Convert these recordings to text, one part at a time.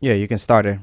Yeah, you can start it.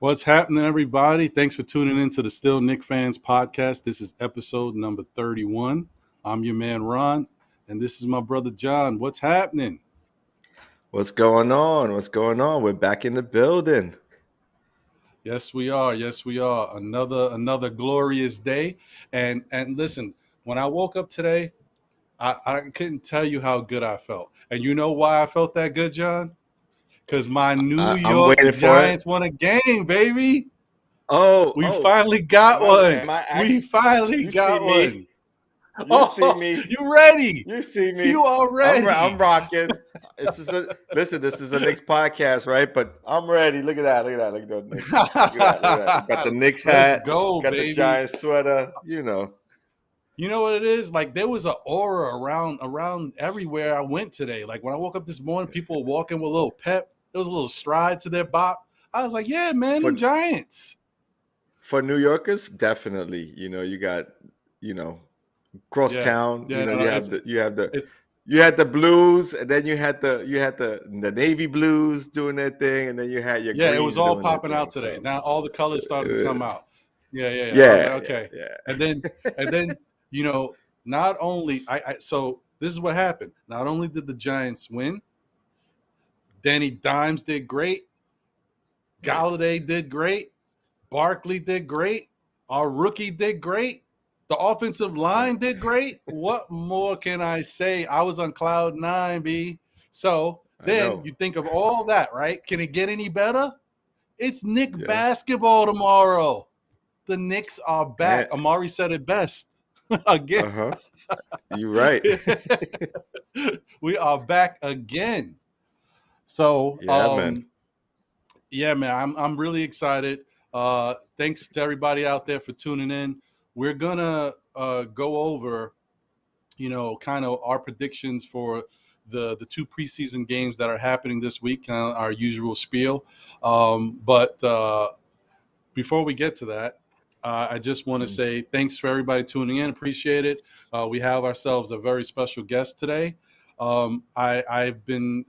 What's happening, everybody? Thanks for tuning in to the Still Knick Fans podcast. This is episode number 31. I'm your man, Ron, and this is my brother, John. What's happening? What's going on? What's going on? We're back in the building. Yes, we are. Yes, we are. Another glorious day. And listen, when I woke up today, I couldn't tell you how good I felt. And you know why I felt that good, John? Because my New York Giants won a game, baby. We finally got one. We finally got one. You see me. You ready? You see me. You are ready. I'm rocking. Listen, this is a Knicks podcast, right? But I'm ready. Look at that. Look at the Knicks. Look at that. Got the Knicks hat. Let's go, got baby. The Giants sweater. You know what it is? Like, there was an aura around everywhere I went today. Like, when I woke up this morning, people were walking with a little pep. There was a little stride to their bop. I was like, yeah, man, them Giants. For New Yorkers, definitely. You got, cross town. You had the Blues, and then you had the Navy Blues doing their thing, and then you had your it was all popping out today. So. Now all the colors started to come out. Yeah. Okay. Yeah. And then not only so this is what happened. Not only did the Giants win, Danny Dimes did great. Galladay did great. Barkley did great. Our rookie did great. The offensive line did great. What more can I say? I was on cloud 9, B. So then you think of all that, right? Can it get any better? It's Knick basketball tomorrow. The Knicks are back. Amari said it best. Again. You're right. We are back again. So, man, I'm really excited. Thanks to everybody out there for tuning in. We're gonna go over, kind of our predictions for the two preseason games that are happening this week. Our usual spiel, but before we get to that, I just want to say thanks for everybody tuning in. Appreciate it. We have ourselves a very special guest today. I've been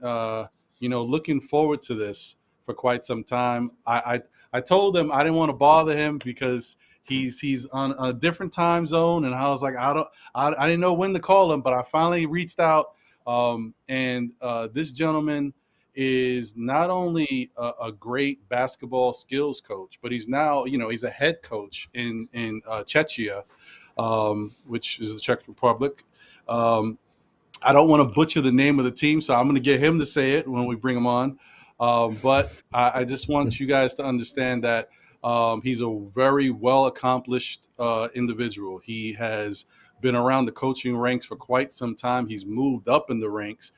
looking forward to this for quite some time. I told him I didn't want to bother him because he's on a different time zone, and I was like, I didn't know when to call him, but I finally reached out. And this gentleman is not only a great basketball skills coach, but he's now, he's a head coach in Czechia, which is the Czech Republic. I don't want to butcher the name of the team, so I'm going to get him to say it when we bring him on. But I just want you guys to understand that he's a very well-accomplished individual. He has been around the coaching ranks for quite some time. He's moved up in the ranks.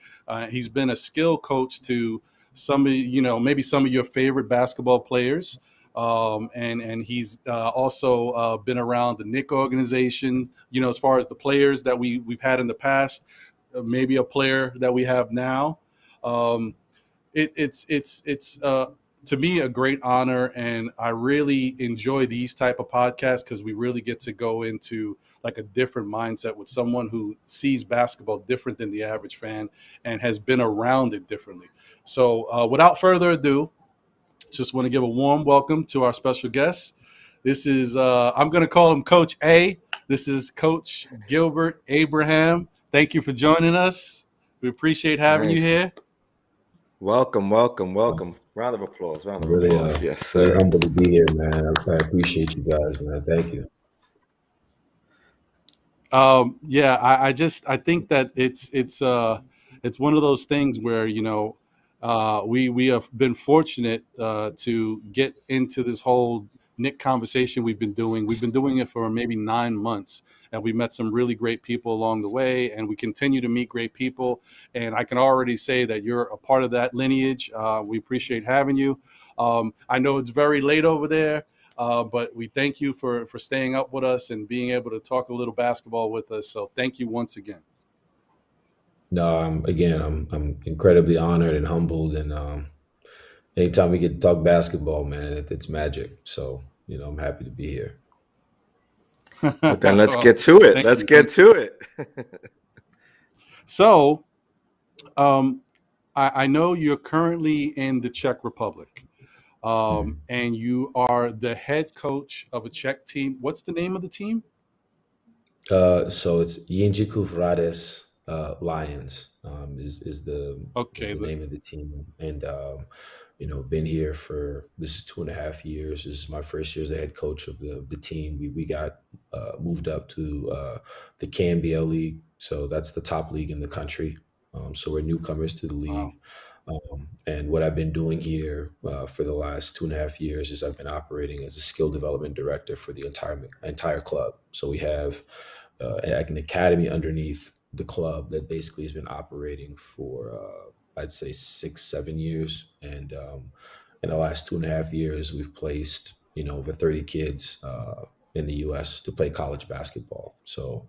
He's been a skill coach to some of, maybe some of your favorite basketball players. And he's also been around the Knick organization, as far as the players that we've had in the past, maybe a player that we have now. It's to me a great honor, and I really enjoy these type of podcasts because we really get to go into like a different mindset with someone who sees basketball different than the average fan and has been around it differently. So without further ado, just want to give a warm welcome to our special guest. This is I'm going to call him Coach A. This is Coach Gilbert Abraham. Thank you for joining us. We appreciate having you here. Welcome. Round of applause. Yes, sir. Very humble to be here, man. I appreciate you guys, man. Thank you. I think that it's one of those things where we have been fortunate to get into this whole Knick conversation we've been doing. We've been doing it for maybe 9 months, and we met some really great people along the way, and we continue to meet great people. And I can already say that you're a part of that lineage. We appreciate having you. I know it's very late over there, but we thank you for staying up with us and being able to talk a little basketball with us. So thank you once again. No, I'm incredibly honored and humbled, and anytime we get to talk basketball, man, it's magic. So, I'm happy to be here. But then let's get to it. Let's get to it. So, I know you're currently in the Czech Republic. and you are the head coach of a Czech team. What's the name of the team? So it's Jindrichuv Hradec Lions is the name of the team, and you know, been here for, this is 2.5 years. This is my first year as the head coach of the team. We got moved up to the KNBL League, so that's the top league in the country. So we're newcomers to the league. Wow. And what I've been doing here for the last 2.5 years is I've been operating as a skill development director for the entire club. So we have an academy underneath the club that basically has been operating for I'd say 6-7 years, and in the last 2.5 years we've placed, you know, over 30 kids in the U.S. to play college basketball. So,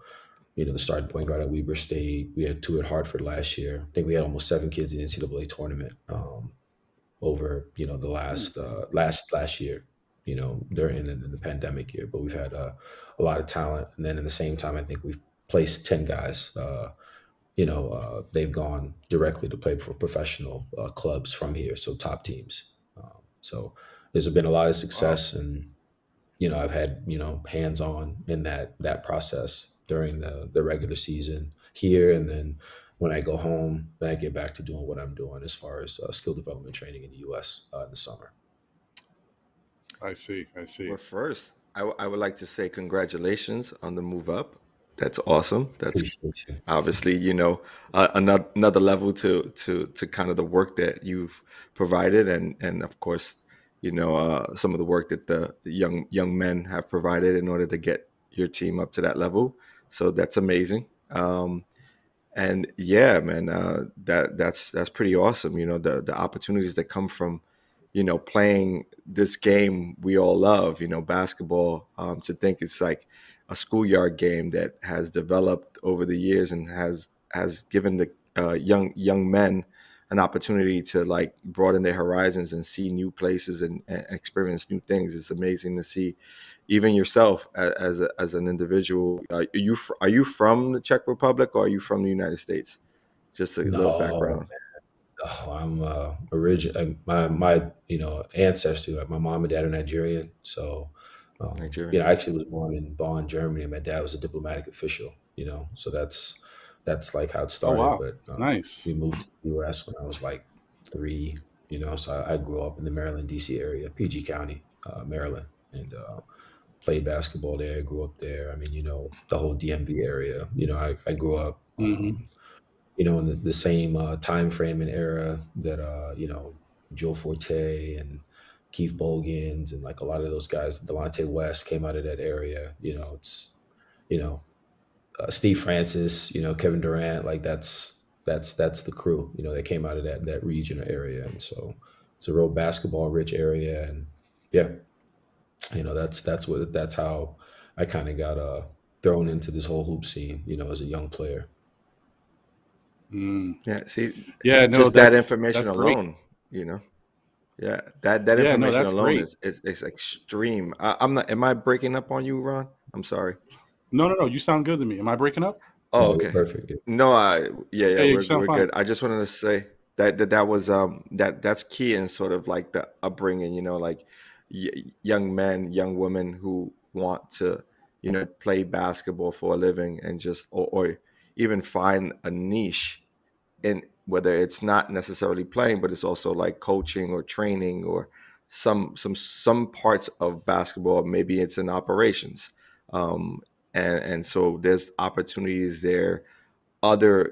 you know, the starting point guard at Weber State, we had 2 at Hartford last year. I think we had almost 7 kids in the NCAA tournament over, you know, the last year, you know, during the pandemic year. But we've had a lot of talent, and then in the same time, I think we've placed 10 guys. You know, they've gone directly to play for professional clubs from here, so top teams. So there's been a lot of success, and you know, I've had, you know, hands-on in that process during the regular season here, and then when I go home, then I get back to doing what I'm doing as far as skill development training in the U.S. In the summer. I see. Well, first, I would like to say congratulations on the move up. That's awesome. That's obviously, you know, another level to kind of the work that you've provided, and of course, you know, some of the work that the young men have provided in order to get your team up to that level. So that's amazing. And yeah, man, that's pretty awesome. You know, the opportunities that come from, you know, playing this game we all love, you know, basketball. To think it's like a schoolyard game that has developed over the years and has given the young men an opportunity to like broaden their horizons and see new places and experience new things. It's amazing to see. Even yourself as an individual, are you from the Czech Republic, or are you from the United States? Just a little background. Oh, I'm original. My you know, ancestry, like my mom and dad are Nigerian. So you know, I actually was born in Bonn, Germany, and my dad was a diplomatic official. You know, so that's like how it started. Oh, wow. But Nice. We moved to the U.S. when I was like 3. You know, so I grew up in the Maryland, D.C. area, PG County, Maryland, and played basketball there. Grew up there. I mean, you know, the whole DMV area. You know, I grew up. You know, in the same time frame and era that you know, Joe Forte and Keith Bogans and like a lot of those guys, Delonte West came out of that area. You know, it's, you know, Steve Francis, you know, Kevin Durant, like that's the crew, you know, that came out of that region or area. And so it's a real basketball rich area. And yeah, you know, that's how I kind of got thrown into this whole hoop scene, you know, as a young player. Yeah, see, yeah, no, just that information alone, you know. Yeah, that information alone is extreme. I'm not. Am I breaking up on you, Ron? I'm sorry. No. You sound good to me. Am I breaking up? Oh, okay. Perfect. Yeah. No, we're good. I just wanted to say that was that's key in sort of like the upbringing, you know, like young men, young women who want to, you know, play basketball for a living and just or even find a niche in, whether it's not necessarily playing, but it's also like coaching or training or some parts of basketball. Maybe it's in operations, and so there's opportunities there.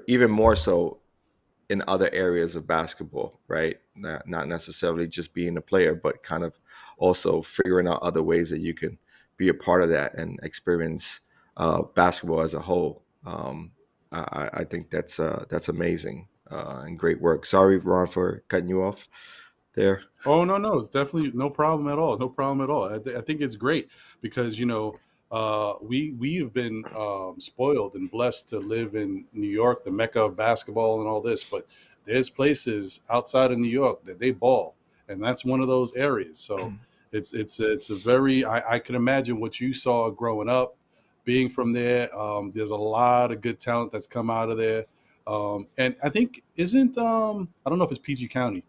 Even more so in other areas of basketball, right? Not necessarily just being a player, but kind of also figuring out other ways that you can be a part of that and experience basketball as a whole. I think that's amazing and great work. Sorry, Ron, for cutting you off there. Oh, no, it's definitely no problem at all. No problem at all. I think it's great because, you know, we have been spoiled and blessed to live in New York, the mecca of basketball and all this, but there's places outside of New York that they ball, and that's one of those areas. So it's a very, I can imagine what you saw growing up, being from there. There's a lot of good talent that's come out of there. And I think I don't know if it's PG County,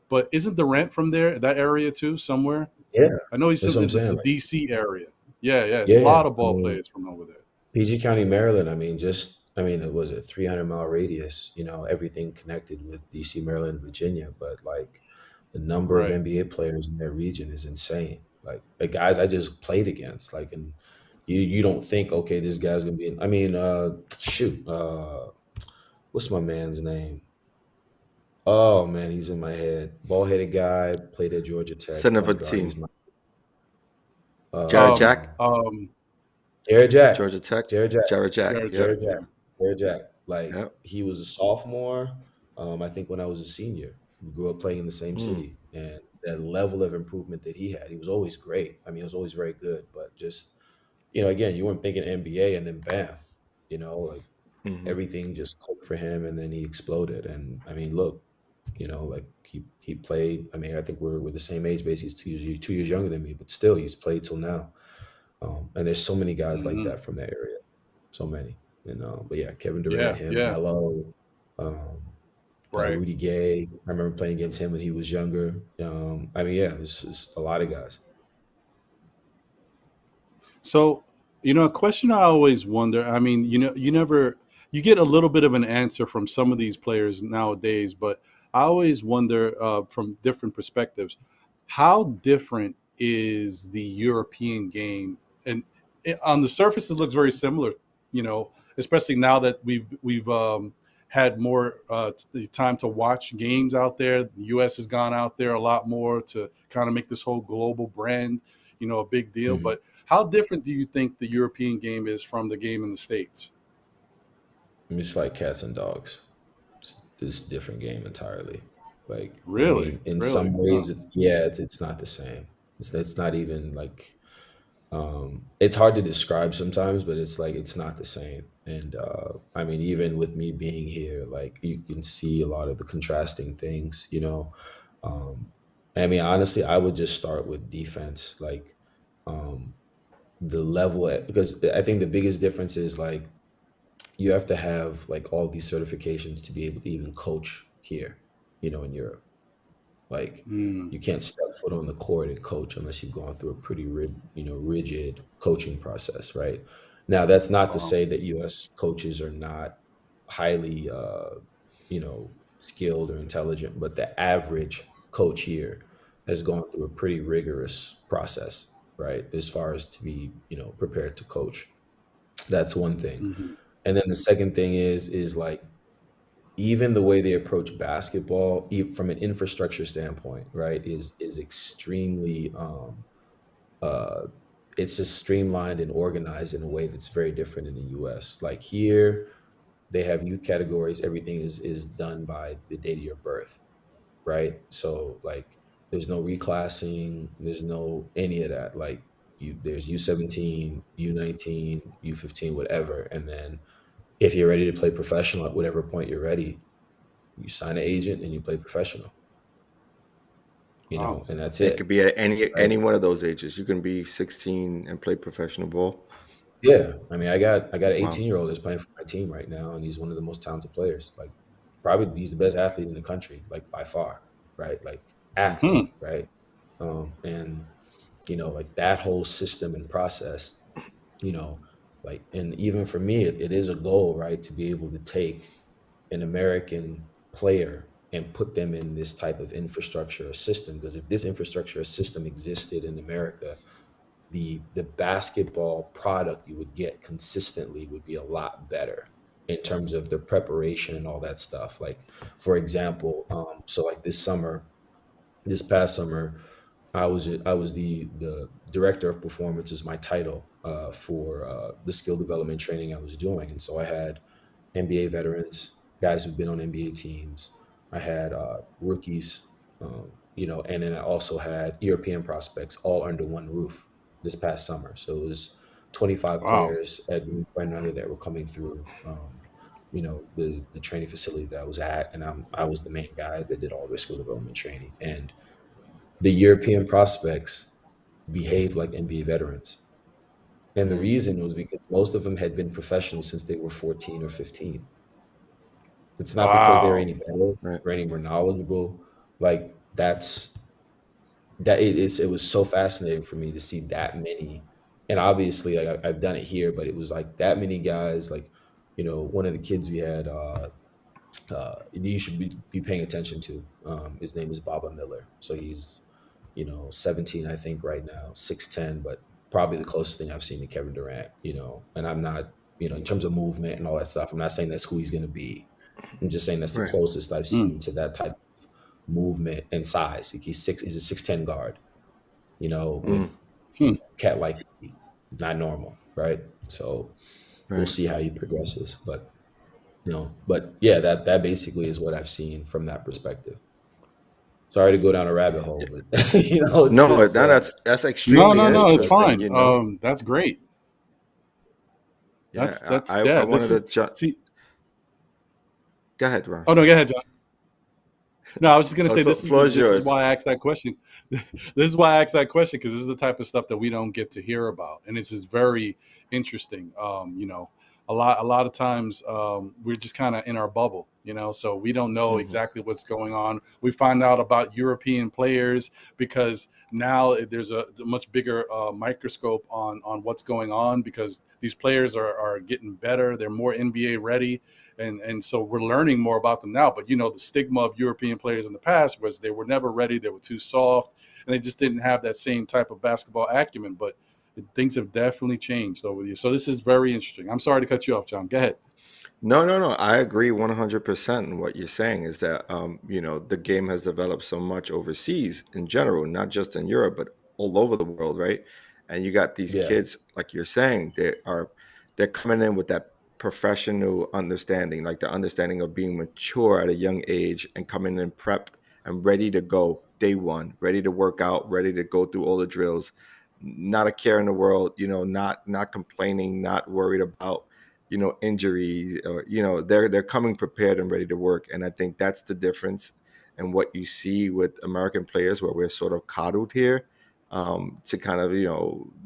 But isn't Durant from there, that area too, somewhere? Yeah, I know he's in the DC area. Yeah, it's a lot of ball players from over there. PG County, Maryland. It was a 300-mile radius. Everything connected with DC, Maryland, Virginia. But like the number of NBA players in that region is insane. Like the guys I just played against, like, and you don't think, okay, this guy's gonna be. What's my man's name? Oh man, he's in my head. Ball-headed guy, played at Georgia Tech. Son of a team. Jarrett Jack. Jarrett Jack. Georgia Tech. Jarrett Jack. Like he was a sophomore. I think when I was a senior, we grew up playing in the same city, and that level of improvement that he had, he was always great. I mean, he was always very good, but just again, you weren't thinking NBA, and then bam, everything just clicked for him, and then he exploded. And I mean, look, like he played. I mean, I think we're the same age base. He's 2 years younger than me, but still, he's played till now. And there's so many guys like that from that area, so many. But yeah, Kevin Durant, Melo, Rudy Gay. I remember playing against him when he was younger. There's just a lot of guys. So, a question I always wonder. I mean, you get a little bit of an answer from some of these players nowadays, but I always wonder from different perspectives, how different is the European game? And on the surface, it looks very similar, especially now that we've had more time to watch games out there. The U.S. has gone out there a lot more to kind of make this whole global brand, a big deal. But how different do you think the European game is from the game in the States? It's like cats and dogs. It's this different game entirely. Like really, in some ways, it's not the same. It's not even like. It's hard to describe sometimes, but it's like it's not the same. And even with me being here, like you can see a lot of the contrasting things. Honestly, I would just start with defense, like the level because I think the biggest difference is like you have to have like all these certifications to be able to even coach here, in Europe. Like you can't step foot on the court and coach unless you've gone through a pretty rigid coaching process, right? Now, that's not to say that U.S. coaches are not highly, skilled or intelligent, but the average coach here has gone through a pretty rigorous process, right? As far as to be, prepared to coach. That's one thing. And then the second thing is like, even the way they approach basketball, from an infrastructure standpoint, right, is extremely, it's just streamlined and organized in a way that's very different in the U.S. Like here, they have youth categories. Everything is done by the date of your birth, right? So like, there's no reclassing, there's no any of that. Like there's U17, U19, U15, whatever, and then if you're ready to play professional at whatever point you're ready, you sign an agent and you play professional. And that's it. It could be at any one of those ages. You can be 16 and play professional ball. Yeah, I mean, I got an 18-year-old that's playing for my team right now, and he's one of the most talented players. Like, probably he's the best athlete in the country, like by far, right? Like athlete, right? And like that whole system and process, like, and even for me, it is a goal, right, to be able to take an American player and put them in this type of infrastructure or system. Because if this infrastructure or system existed in America, the basketball product you would get consistently would be a lot better in terms of the preparation and all that stuff. Like, for example, so like this past summer, I was the director of performance is my title for the skill development training I was doing. And so I had NBA veterans, guys who've been on NBA teams. I had rookies, and then I also had European prospects all under one roof this past summer. So it was 25 players at under that were coming through, the training facility that I was at. And I was the main guy that did all the skill development training. And the European prospects behaved like NBA veterans. And the reason was because most of them had been professionals since they were 14 or 15. It's not because they were any better or any more knowledgeable. Like, it was so fascinating for me to see that many. And obviously, like, I've done it here, but it was like that many guys. Like, one of the kids we had, you should be paying attention to. His name is Baba Miller. So he's 17, I think, right now, 6'10", but probably the closest thing I've seen to Kevin Durant. And I'm not, in terms of movement and all that stuff, I'm not saying that's who he's going to be. I'm just saying that's the closest I've seen to that type of movement and size. Like he's a 6'10" guard, with cat-like feet, not normal, right? So we'll see how he progresses, but yeah, that basically is what I've seen from that perspective. Sorry to go down a rabbit hole, but that's extremely no, it's fine. That's great. Yeah, I wanted to see. Go ahead, Ron. Oh no, go ahead, John. No, I was just going to say this is why I asked that question. This is why I asked that question, because this is the type of stuff that we don't get to hear about, and this is very interesting. A lot of times we're just kind of in our bubble, so we don't know exactly what's going on. We find out about European players because now there's a much bigger microscope on what's going on, because these players are getting better. They're more NBA ready. And so we're learning more about them now. But, the stigma of European players in the past was they were never ready. They were too soft, and they just didn't have that same type of basketball acumen. But things have definitely changed over the years. So this is very interesting. I'm sorry to cut you off, John. Go ahead. No. I agree 100% in what you're saying is that, the game has developed so much overseas in general, not just in Europe, but all over the world, right? And you got these kids, like you're saying, they're coming in with that professional understanding, like the understanding of being mature at a young age and coming in prepped and ready to go day one, ready to work out, ready to go through all the drills, not a care in the world, not complaining, not worried about, injuries, or, they're coming prepared and ready to work. And I think that's the difference in what you see with American players, where we're sort of coddled here, to kind of,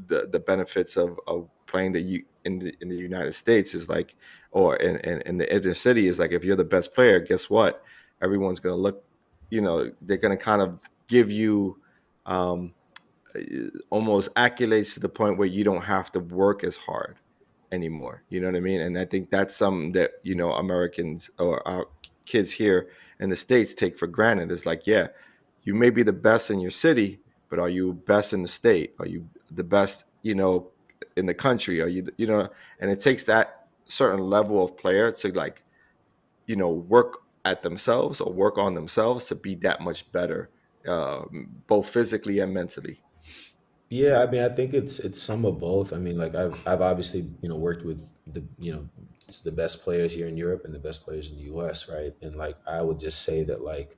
the benefits of playing in the United States is like, or in the inner city is like, if you're the best player, guess what? Everyone's going to look, they're going to kind of give you almost accolades to the point where you don't have to work as hard anymore. You know what I mean? And I think that's something that, Americans or our kids here in the States take for granted. It's like, yeah, you may be the best in your city, but are you best in the state? Are you the best, in the country? Are you, and it takes that certain level of player to like, work at themselves or work on themselves to be that much better, both physically and mentally. Yeah, I mean, I think it's some of both. I mean, like I've obviously worked with the best players here in Europe and the best players in the U.S., right? And like I would just say that like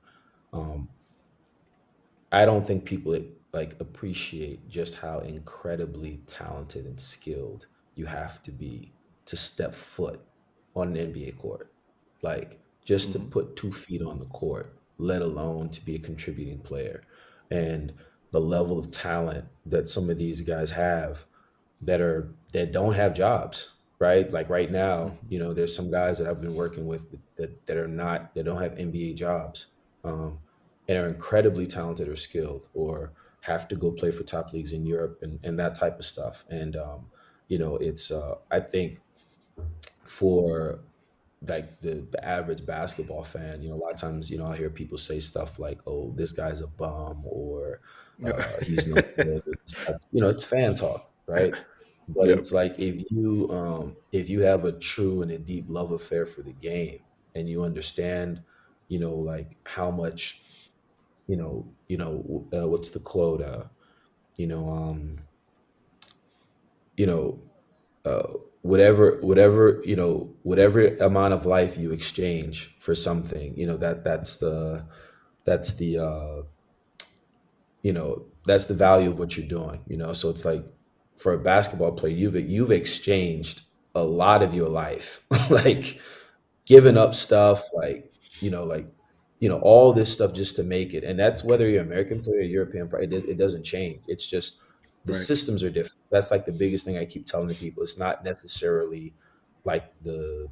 I don't think people like appreciate just how incredibly talented and skilled you have to be to step foot on an NBA court. Like just to put 2 feet on the court, let alone to be a contributing player. And the level of talent that some of these guys have that don't have jobs, right? Like right now, there's some guys that I've been working with that don't have NBA jobs, and are incredibly talented or skilled, or have to go play for top leagues in Europe and that type of stuff. And it's I think for like the average basketball fan, a lot of times, I hear people say stuff like, "Oh, this guy's a bum," or "He's no good." It's fan talk, right? But it's like if you have a true and a deep love affair for the game, and you understand, like how much, what's the quote? You know, um, you know, whatever amount of life you exchange for something, that's the that's the that's the value of what you're doing. So it's like for a basketball player, you've exchanged a lot of your life, like giving up stuff, like all this stuff just to make it. And that's whether you're American player or European player, it doesn't change. It's just the systems are different. That's like the biggest thing I keep telling the people. It's not necessarily like the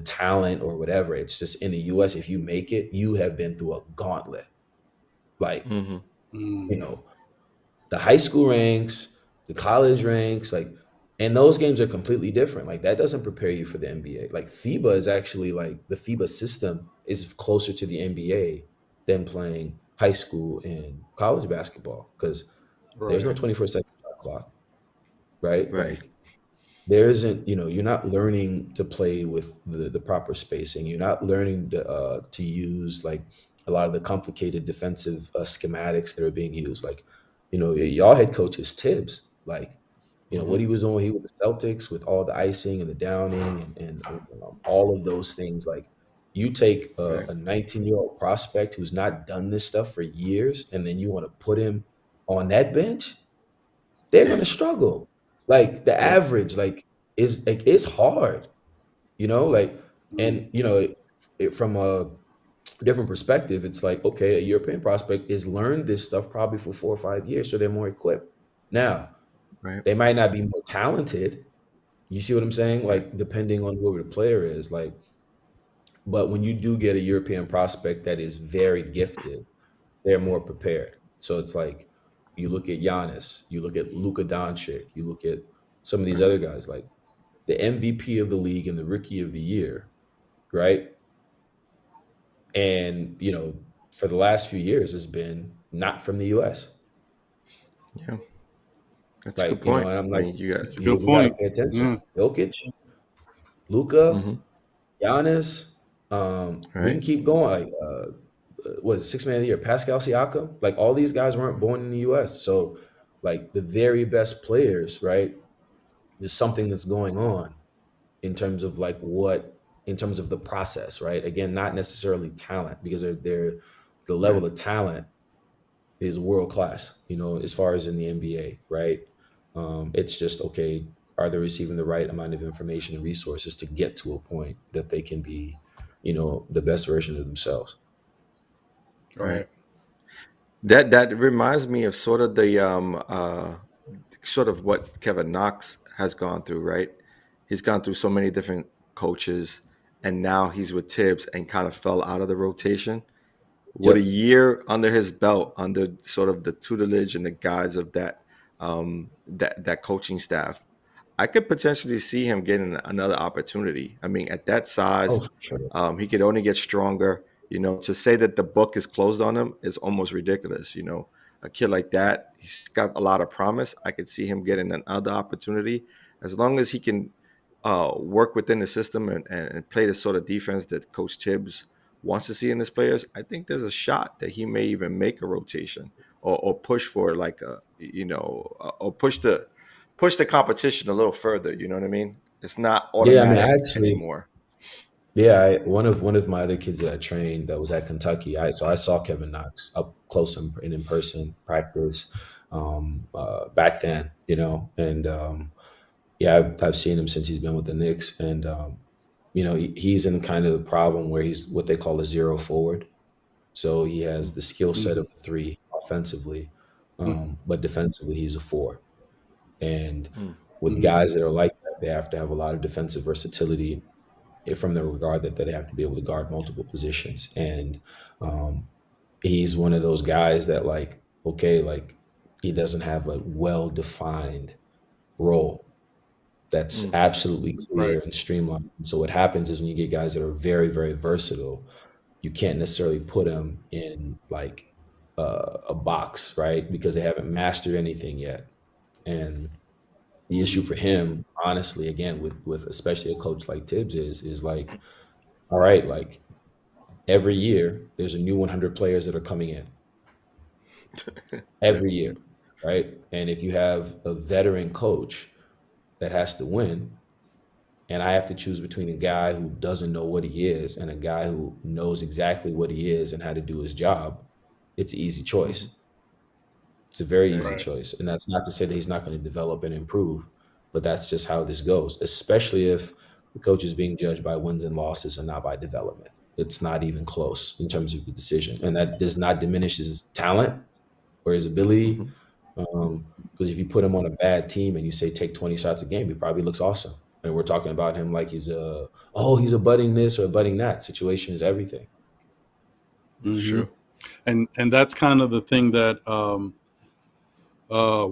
talent or whatever. It's just in the US, if you make it, you have been through a gauntlet. Like, you know, the high school ranks, the college ranks, like, and those games are completely different. Like, that doesn't prepare you for the NBA. Like, FIBA is actually like the FIBA system is closer to the NBA than playing high school and college basketball because there's no 24/7 clock, right? Like, there isn't, you know, you're not learning to play with the proper spacing. You're not learning to use like a lot of the complicated defensive schematics that are being used. Like, you know, y'all head coach is Tibbs. Like, you know, what he was doing he with the Celtics with all the icing and the downing and all of those things. Like, you take a 19-year-old prospect who's not done this stuff for years, and then you want to put him on that bench, they're going to struggle. Like, the average, like, is like, it's hard, you know, like, and, you know, from a different perspective, it's like, okay, a European prospect is learned this stuff probably for 4 or 5 years, so they're more equipped. Now, they might not be more talented. You see what I'm saying? Like, depending on whoever the player is, like, but when you do get a European prospect that is very gifted, they're more prepared. So it's like, you look at Giannis, you look at Luka Doncic, you look at some of these other guys, like the MVP of the league and the rookie of the year, right? And, you know, for the last few years has been not from the US. Yeah. That's like, a good point. You know, and I'm like, that's a good point. Pay attention. Jokic, Luka, Giannis, we can keep going. Like, was it 6 man of the year? Pascal Siakam. Like, all these guys weren't born in the U.S. So, like, the very best players, right? There's something that's going on in terms of like in terms of the process, right? Again, not necessarily talent, because they're the level of talent is world class, you know, as far as in the NBA, right? It's just, okay, are they receiving the right amount of information and resources to get to a point that they can be, you know, the best version of themselves? Right. That reminds me of sort of the sort of what Kevin Knox has gone through, right? He's gone through so many different coaches, and now he's with Tibbs and kind of fell out of the rotation. With a year under his belt, under sort of the tutelage and the guise of that that coaching staff, I could potentially see him getting another opportunity. I mean, at that size, he could only get stronger. You know, to say that the book is closed on him is almost ridiculous. You know, a kid like that, he's got a lot of promise. I could see him getting another opportunity as long as he can work within the system and play the sort of defense that Coach Tibbs wants to see in his players. I think there's a shot that he may even make a rotation or push for like a, you know, or push the competition a little further. You know what I mean? It's not automatic anymore. Yeah, one of my other kids that I trained that was at Kentucky. I saw Kevin Knox up close and in person practice back then, you know, and yeah, I've seen him since he's been with the Knicks, and you know, he's in kind of the problem where he's what they call a zero forward. So he has the skill set of 3 offensively, but defensively he's a 4. And with guys that are like that, they have to have a lot of defensive versatility, from the regard that they have to be able to guard multiple positions. And he's one of those guys that, like, okay, like, he doesn't have a well-defined role that's absolutely clear and streamlined. And so what happens is when you get guys that are very, very versatile, you can't necessarily put them in like a box, right? Because they haven't mastered anything yet. And the issue for him, honestly, again, with especially a coach like Tibbs is like, all right, like, every year there's a new 100 players that are coming in every year, right? And if you have a veteran coach that has to win, and I have to choose between a guy who doesn't know what he is and a guy who knows exactly what he is and how to do his job, it's an easy choice. It's a very easy choice. And that's not to say that he's not going to develop and improve, but that's just how this goes, especially if the coach is being judged by wins and losses and not by development. It's not even close in terms of the decision. And that does not diminish his talent or his ability. Because if you put him on a bad team and you say take 20 shots a game, he probably looks awesome. And we're talking about him like he's a budding this or a budding that. Situation is everything. Sure. And that's kind of the thing that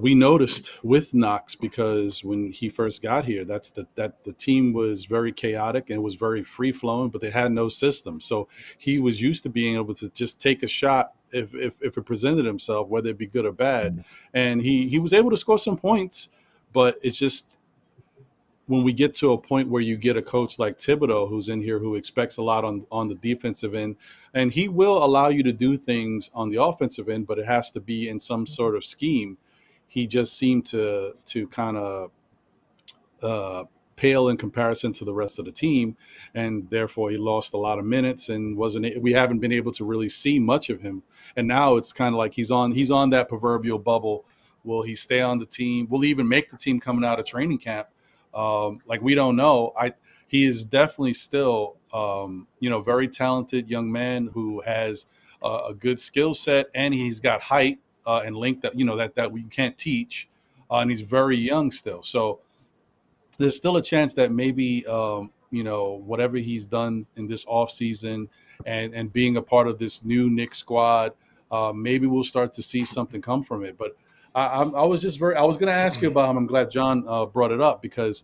we noticed with Knox, because when he first got here, that the team was very chaotic and was very free flowing, but they had no system. So he was used to being able to just take a shot if it presented himself, whether it be good or bad, and he was able to score some points. But it's just, when we get to a point where you get a coach like Thibodeau who's in here, who expects a lot on the defensive end, and he will allow you to do things on the offensive end, but it has to be in some sort of scheme. He just seemed to kind of pale in comparison to the rest of the team, and therefore he lost a lot of minutes and we haven't been able to really see much of him. And now it's kind of like he's on that proverbial bubble. Will he stay on the team? Will he even make the team coming out of training camp? Like, we don't know. He is definitely still, very talented young man who has a good skill set, and he's got height and length that we can't teach, and he's very young still. So there's still a chance that maybe whatever he's done in this offseason and being a part of this new Knicks squad, maybe we'll start to see something come from it. But I was going to ask you about him. I'm glad John brought it up, because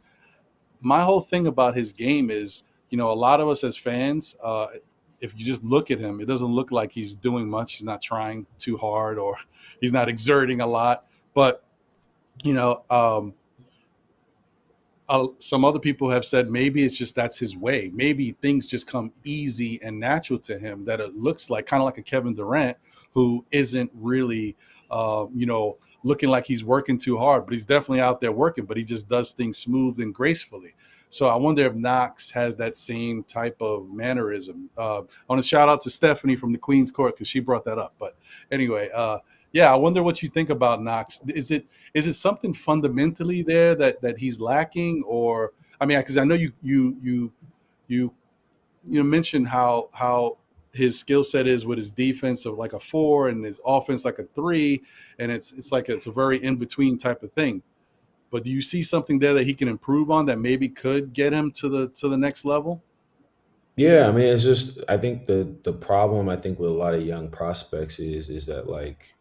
my whole thing about his game is, a lot of us as fans, if you just look at him, it doesn't look like he's doing much. He's not trying too hard, or he's not exerting a lot. But, some other people have said maybe it's just that's his way. Maybe things just come easy and natural to him, that it looks like kind of like a Kevin Durant, who isn't really, looking like he's working too hard, but he's definitely out there working, but he just does things smooth and gracefully. So I wonder if Knox has that same type of mannerism. I want to shout out to Stephanie from the Queen's Court, because she brought that up. But anyway, I wonder what you think about Knox. Is it something fundamentally there that he's lacking? Or, I mean, because I know you mentioned how his skill set is with his defense of like a 4 and his offense like a 3, and it's a very in between type of thing. But do you see something there that he can improve on that maybe could get him to the next level? Yeah, I mean, it's just, I think the problem with a lot of young prospects is that, like,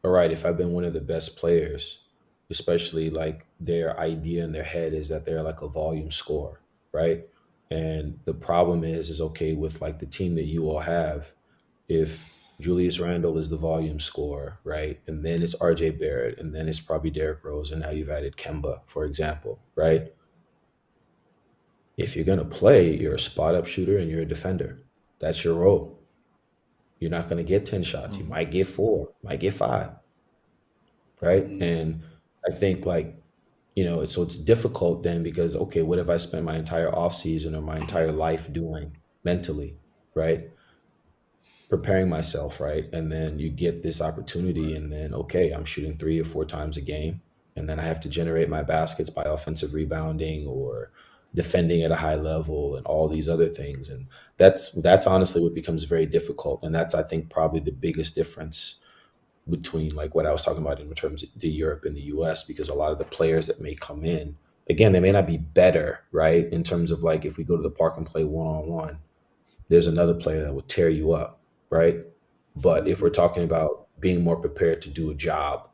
all right, if I've been one of the best players, especially like their idea in their head is that they're like a volume scorer, right? And the problem is okay, with like the team that you all have, if Julius Randle is the volume scorer, right? And then it's RJ Barrett, and then it's probably Derrick Rose, and now you've added Kemba, for example, right? If you're going to play, you're a spot up shooter and you're a defender. That's your role. You're not going to get 10 shots. You might get 4, might get 5, right? And I think, like, so it's difficult then, because, okay, what have I spent my entire offseason or my entire life doing mentally, right? Preparing myself, right? And then you get this opportunity, and then, okay, I'm shooting 3 or 4 times a game, and then I have to generate my baskets by offensive rebounding or defending at a high level and all these other things. And that's honestly what becomes very difficult. And that's, I think, probably the biggest difference between like what I was talking about in terms of the Europe and the US, because a lot of the players that may come in, again, they may not be better, right? In terms of like, if we go to the park and play 1-on-1, there's another player that will tear you up, right? But if we're talking about being more prepared to do a job,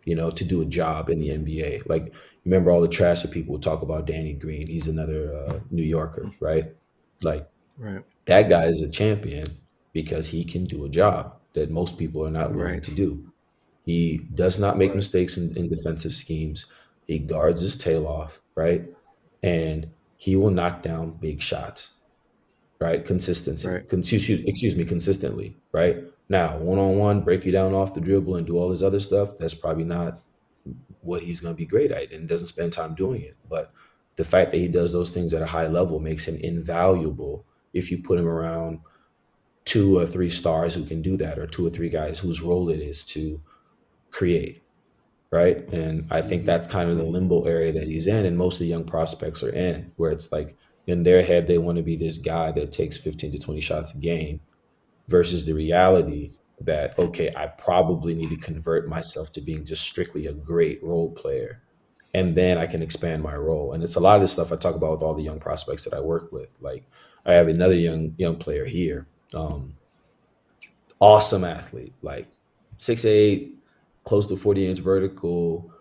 to do a job in the NBA, like, remember all the trash that people would talk about Danny Green. He's another New Yorker, right? Like, right. That guy is a champion because he can do a job that most people are not willing to do. He does not make mistakes in defensive schemes. He guards his tail off, right? And he will knock down big shots, right? Consistency, consistently, right? Now, 1-on-1, break you down off the dribble and do all this other stuff, that's probably not what he's going to be great at, and doesn't spend time doing it. But the fact that he does those things at a high level makes him invaluable if you put him around 2 or 3 stars who can do that, or 2 or 3 guys whose role it is to create, right? And I think that's kind of the limbo area that he's in, and most of the young prospects are in, where it's like in their head they want to be this guy that takes 15 to 20 shots a game, versus the reality that, okay, I probably need to convert myself to being just strictly a great role player, and then I can expand my role. And it's a lot of this stuff I talk about with all the young prospects that I work with. Like, I have another young player here. awesome athlete, like 6'8", close to 40-inch vertical.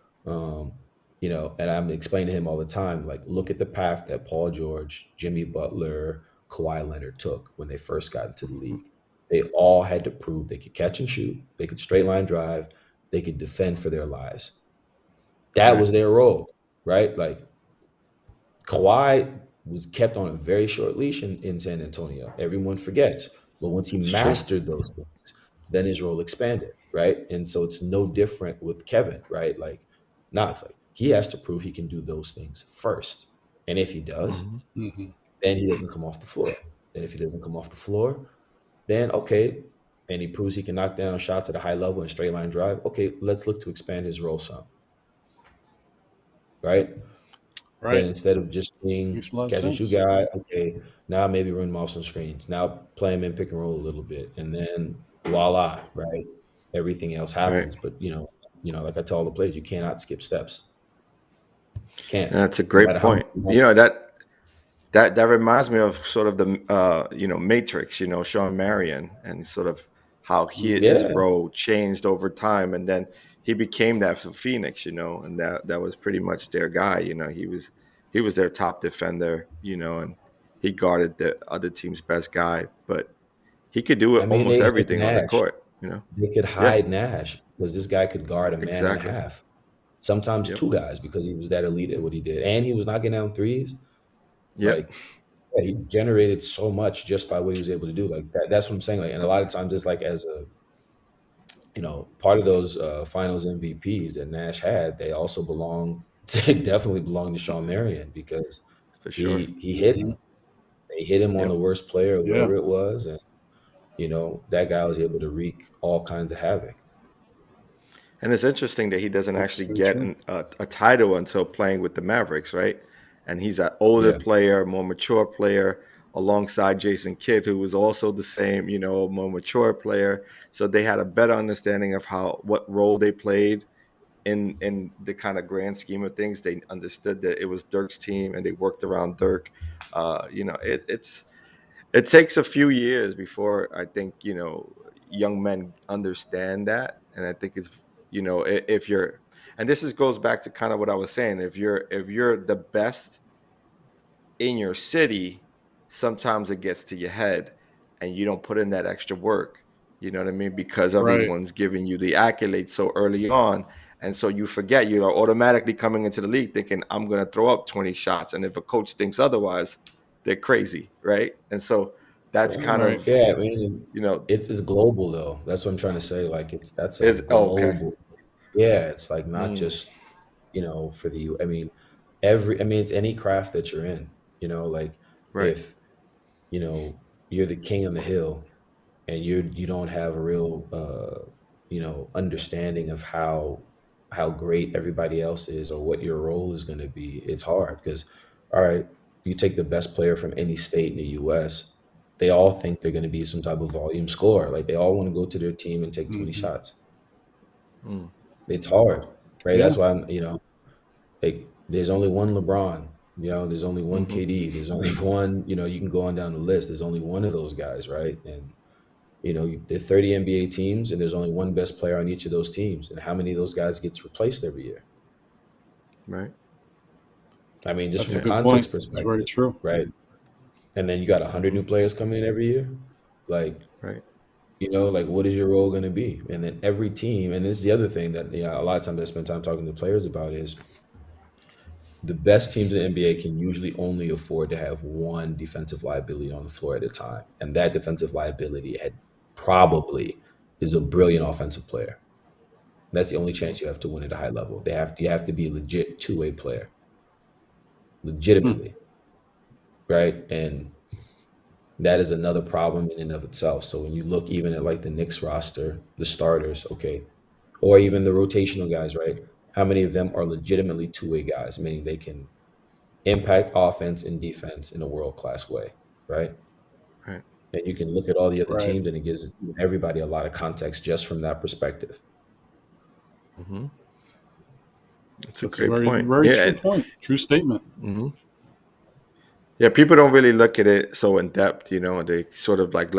You know, and I'm explaining to him all the time, like, look at the path that Paul George, Jimmy Butler, Kawhi Leonard took when they first got into the league. They all had to prove they could catch and shoot, they could straight line drive, they could defend for their lives. That was their role, right? Like, Kawhi was kept on a very short leash in San Antonio. Everyone forgets. But once he mastered those things, then his role expanded, right? And so it's no different with Kevin, right? Like, Knox, like, he has to prove he can do those things first. And if he does, then he doesn't come off the floor. And if he doesn't come off the floor, then okay, and he proves he can knock down shots at a high level and straight line drive, okay, let's look to expand his role some. Right? Then instead of just being catch and shoot guy, okay, now maybe run him off some screens. Now play him in pick and roll a little bit. And then voila, right? Everything else happens. But you know, like I tell all the players, you cannot skip steps. Can't. And that's a great point. You know, that reminds me of sort of the Matrix, Sean Marion, and sort of how his role changed over time, and then he became that for Phoenix, and that was pretty much their guy. He was their top defender, and he guarded the other team's best guy, but he could do almost everything on the court. They could hide Nash because this guy could guard a man and a half. Sometimes two guys, because he was that elite at what he did. And he was knocking down threes. Like, he generated so much just by what he was able to do. Like that's what I'm saying. Like, and a lot of times, just like as a, part of those finals MVPs that Nash had, they also definitely belong to Sean Marion, because he hit him. They hit him on the worst player, whoever it was. And, that guy was able to wreak all kinds of havoc. And it's interesting that he doesn't actually get a title until playing with the Mavericks, right? And he's an older player, more mature player, alongside Jason Kidd, who was also the same, more mature player. So they had a better understanding of what role they played in the kind of grand scheme of things. They understood that it was Dirk's team, and they worked around Dirk. It takes a few years before I think young men understand that, and I think it's. If you're, and this goes back to kind of what I was saying, if you're the best in your city, sometimes it gets to your head and you don't put in that extra work, you know what I mean? Because everyone's giving you the accolades so early on. And so you forget, you're automatically coming into the league thinking, I'm going to throw up 20 shots. And if a coach thinks otherwise, they're crazy, right? And so that's kind of, it's global though. That's what I'm trying to say. Like that's global. Okay. Yeah, it's like not just, for it's any craft that you're in, if, you're the king on the hill and you don't have a real, understanding of how great everybody else is or what your role is going to be, it's hard because, all right, you take the best player from any state in the U.S., they all think they're going to be some type of volume scorer. Like they all want to go to their team and take 20 shots. It's hard, right? That's why like there's only one LeBron, there's only one KD, there's only one, you can go on down the list. There's only one of those guys, right? And there are 30 NBA teams, and there's only one best player on each of those teams. And how many of those guys gets replaced every year? Right. I mean, just from a context perspective, very true, right? And then you got 100 new players coming in every year, like, right. Like what is your role going to be? And then every team, and this is the other thing that a lot of times I spend time talking to players about is the best teams in the NBA can usually only afford to have one defensive liability on the floor at a time. And that defensive liability probably is a brilliant offensive player. That's the only chance you have to win at a high level. You have to be a legit two-way player. Legitimately. Right? And that is another problem in and of itself. So when you look even at like the Knicks roster, the starters, okay, or even the rotational guys, right? How many of them are legitimately two-way guys, meaning they can impact offense and defense in a world-class way, right? Right. And you can look at all the other teams, and it gives everybody a lot of context just from that perspective. That's a great point. Very true point. True statement. Yeah, people don't really look at it so in depth, you know, they sort of like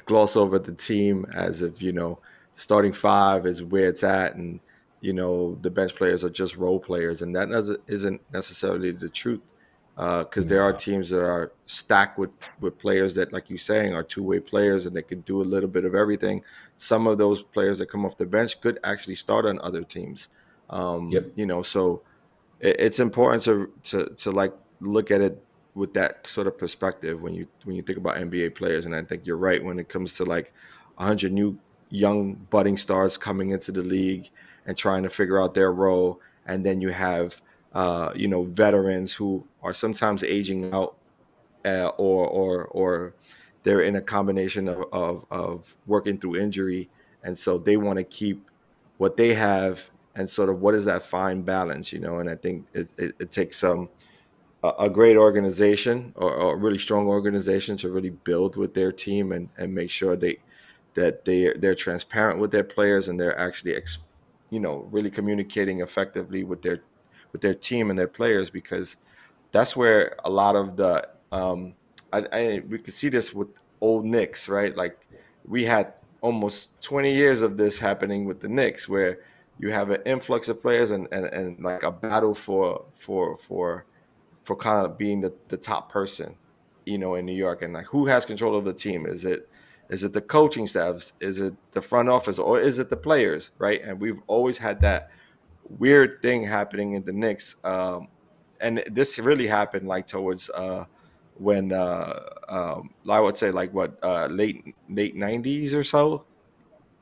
gloss over the team as if, you know, starting five is where it's at, and, you know, the bench players are just role players. And that isn't necessarily the truth, because there are teams that are stacked with players that, like you're saying, are two-way players and they can do a little bit of everything. Some of those players that come off the bench could actually start on other teams. You know, so it's important to like look at it with that sort of perspective when you think about NBA players. And I think you're right when it comes to like 100 new young budding stars coming into the league and trying to figure out their role, and then you have you know, veterans who are sometimes aging out, or they're in a combination of working through injury, and so they want to keep what they have, and sort of what is that fine balance, you know. And I think it takes a great organization, or a really strong organization, to really build with their team and make sure they're transparent with their players, and they're actually you know, really communicating effectively with their team and their players, because that's where a lot of the we could see this with old Knicks, right? Like, we had almost 20 years of this happening with the Knicks, where you have an influx of players and like a battle for kind of being the top person, you know, in New York. And like, who has control of the team? Is it the coaching staffs? Is it the front office, or is it the players, right? And we've always had that weird thing happening in the Knicks. And this really happened like towards when I would say like late 90s or so,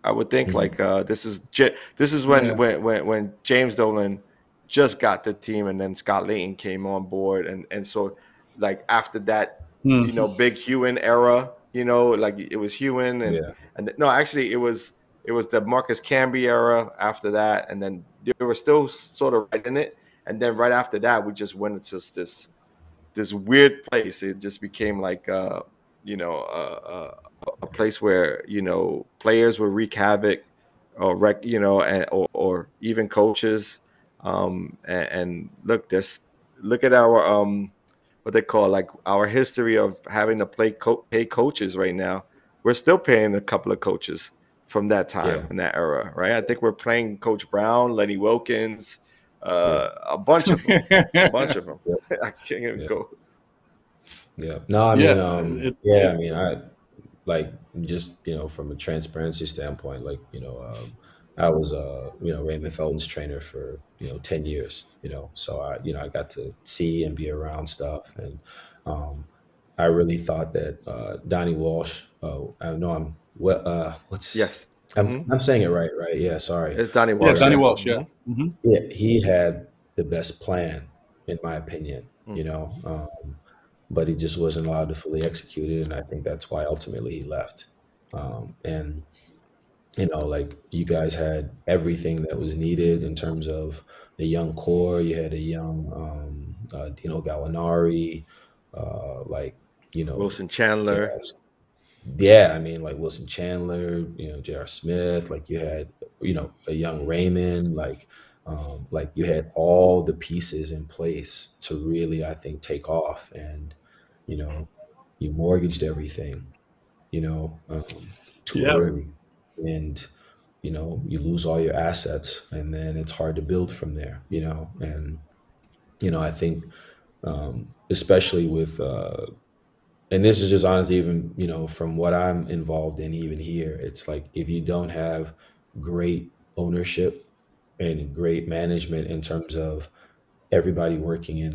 I would think. Like this is when James Dolan just got the team, and then Scott Layton came on board, and so like after that, you know, big Hewen era, you know, like it was Hewen and no, actually it was the Marcus Camby era after that, and then they were still sort of right in it, and then right after that we just went into this weird place. It just became like you know, a place where, you know, players would wreak havoc, or you know, and or even coaches. And look at our what they call like our history of having to pay coaches right now. We're still paying a couple of coaches from that time in that era, right? I think we're paying Coach Brown, Lenny Wilkins, a bunch of them, I can't even go. Yeah. No, I mean, I mean, I like, just, you know, from a transparency standpoint, like, you know, I was you know, Raymond Felton's trainer for, you know, 10 years, you know, so I got to see and be around stuff. And I really thought that Donnie Walsh, I know I'm what's I'm saying it right? Yeah, sorry. It's Donnie Walsh. Yeah, Donnie Walsh, yeah. Yeah, he had the best plan, in my opinion, you know, but he just wasn't allowed to fully execute it, and I think that's why ultimately he left. And you know, like, you guys had everything that was needed in terms of the young core. You had a young Dino Gallinari, like, you know, Wilson Chandler. Yeah, I mean, like Wilson Chandler, you know, J.R. Smith. Like, you had, you know, a young Raymond. Like you had all the pieces in place to really, I think, take off. And you know, you mortgaged everything, you know, too early, and you know, you lose all your assets, and then it's hard to build from there, you know. And you know, I think especially with and this is just honestly, even, you know, from what I'm involved in, even here, it's like, if you don't have great ownership and great management in terms of everybody working in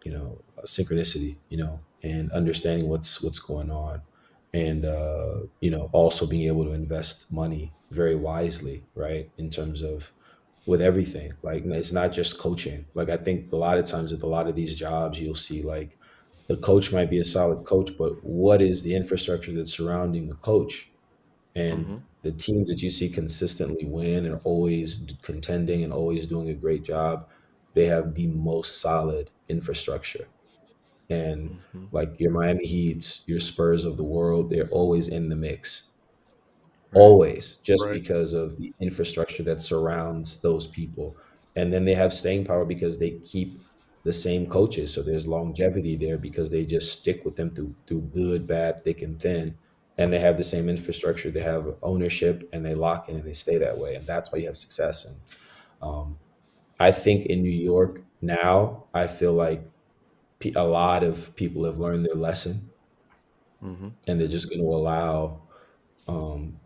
you know, synchronicity, you know, and understanding what's going on, and you know, also being able to invest money very wisely, right, in terms of with everything. Like, it's not just coaching. Like, I think a lot of times with a lot of these jobs, you'll see like the coach might be a solid coach, but what is the infrastructure that's surrounding the coach? And the teams that you see consistently win and always contending and always doing a great job, they have the most solid infrastructure. And like your Miami Heats, your Spurs of the world, they're always in the mix. Always, just because of the infrastructure that surrounds those people. And then they have staying power because they keep the same coaches. So there's longevity there because they just stick with them through good, bad, thick, and thin. And they have the same infrastructure. They have ownership, and they lock in and they stay that way. And that's why you have success. And I think in New York now, I feel like a lot of people have learned their lesson, and they're just going to allow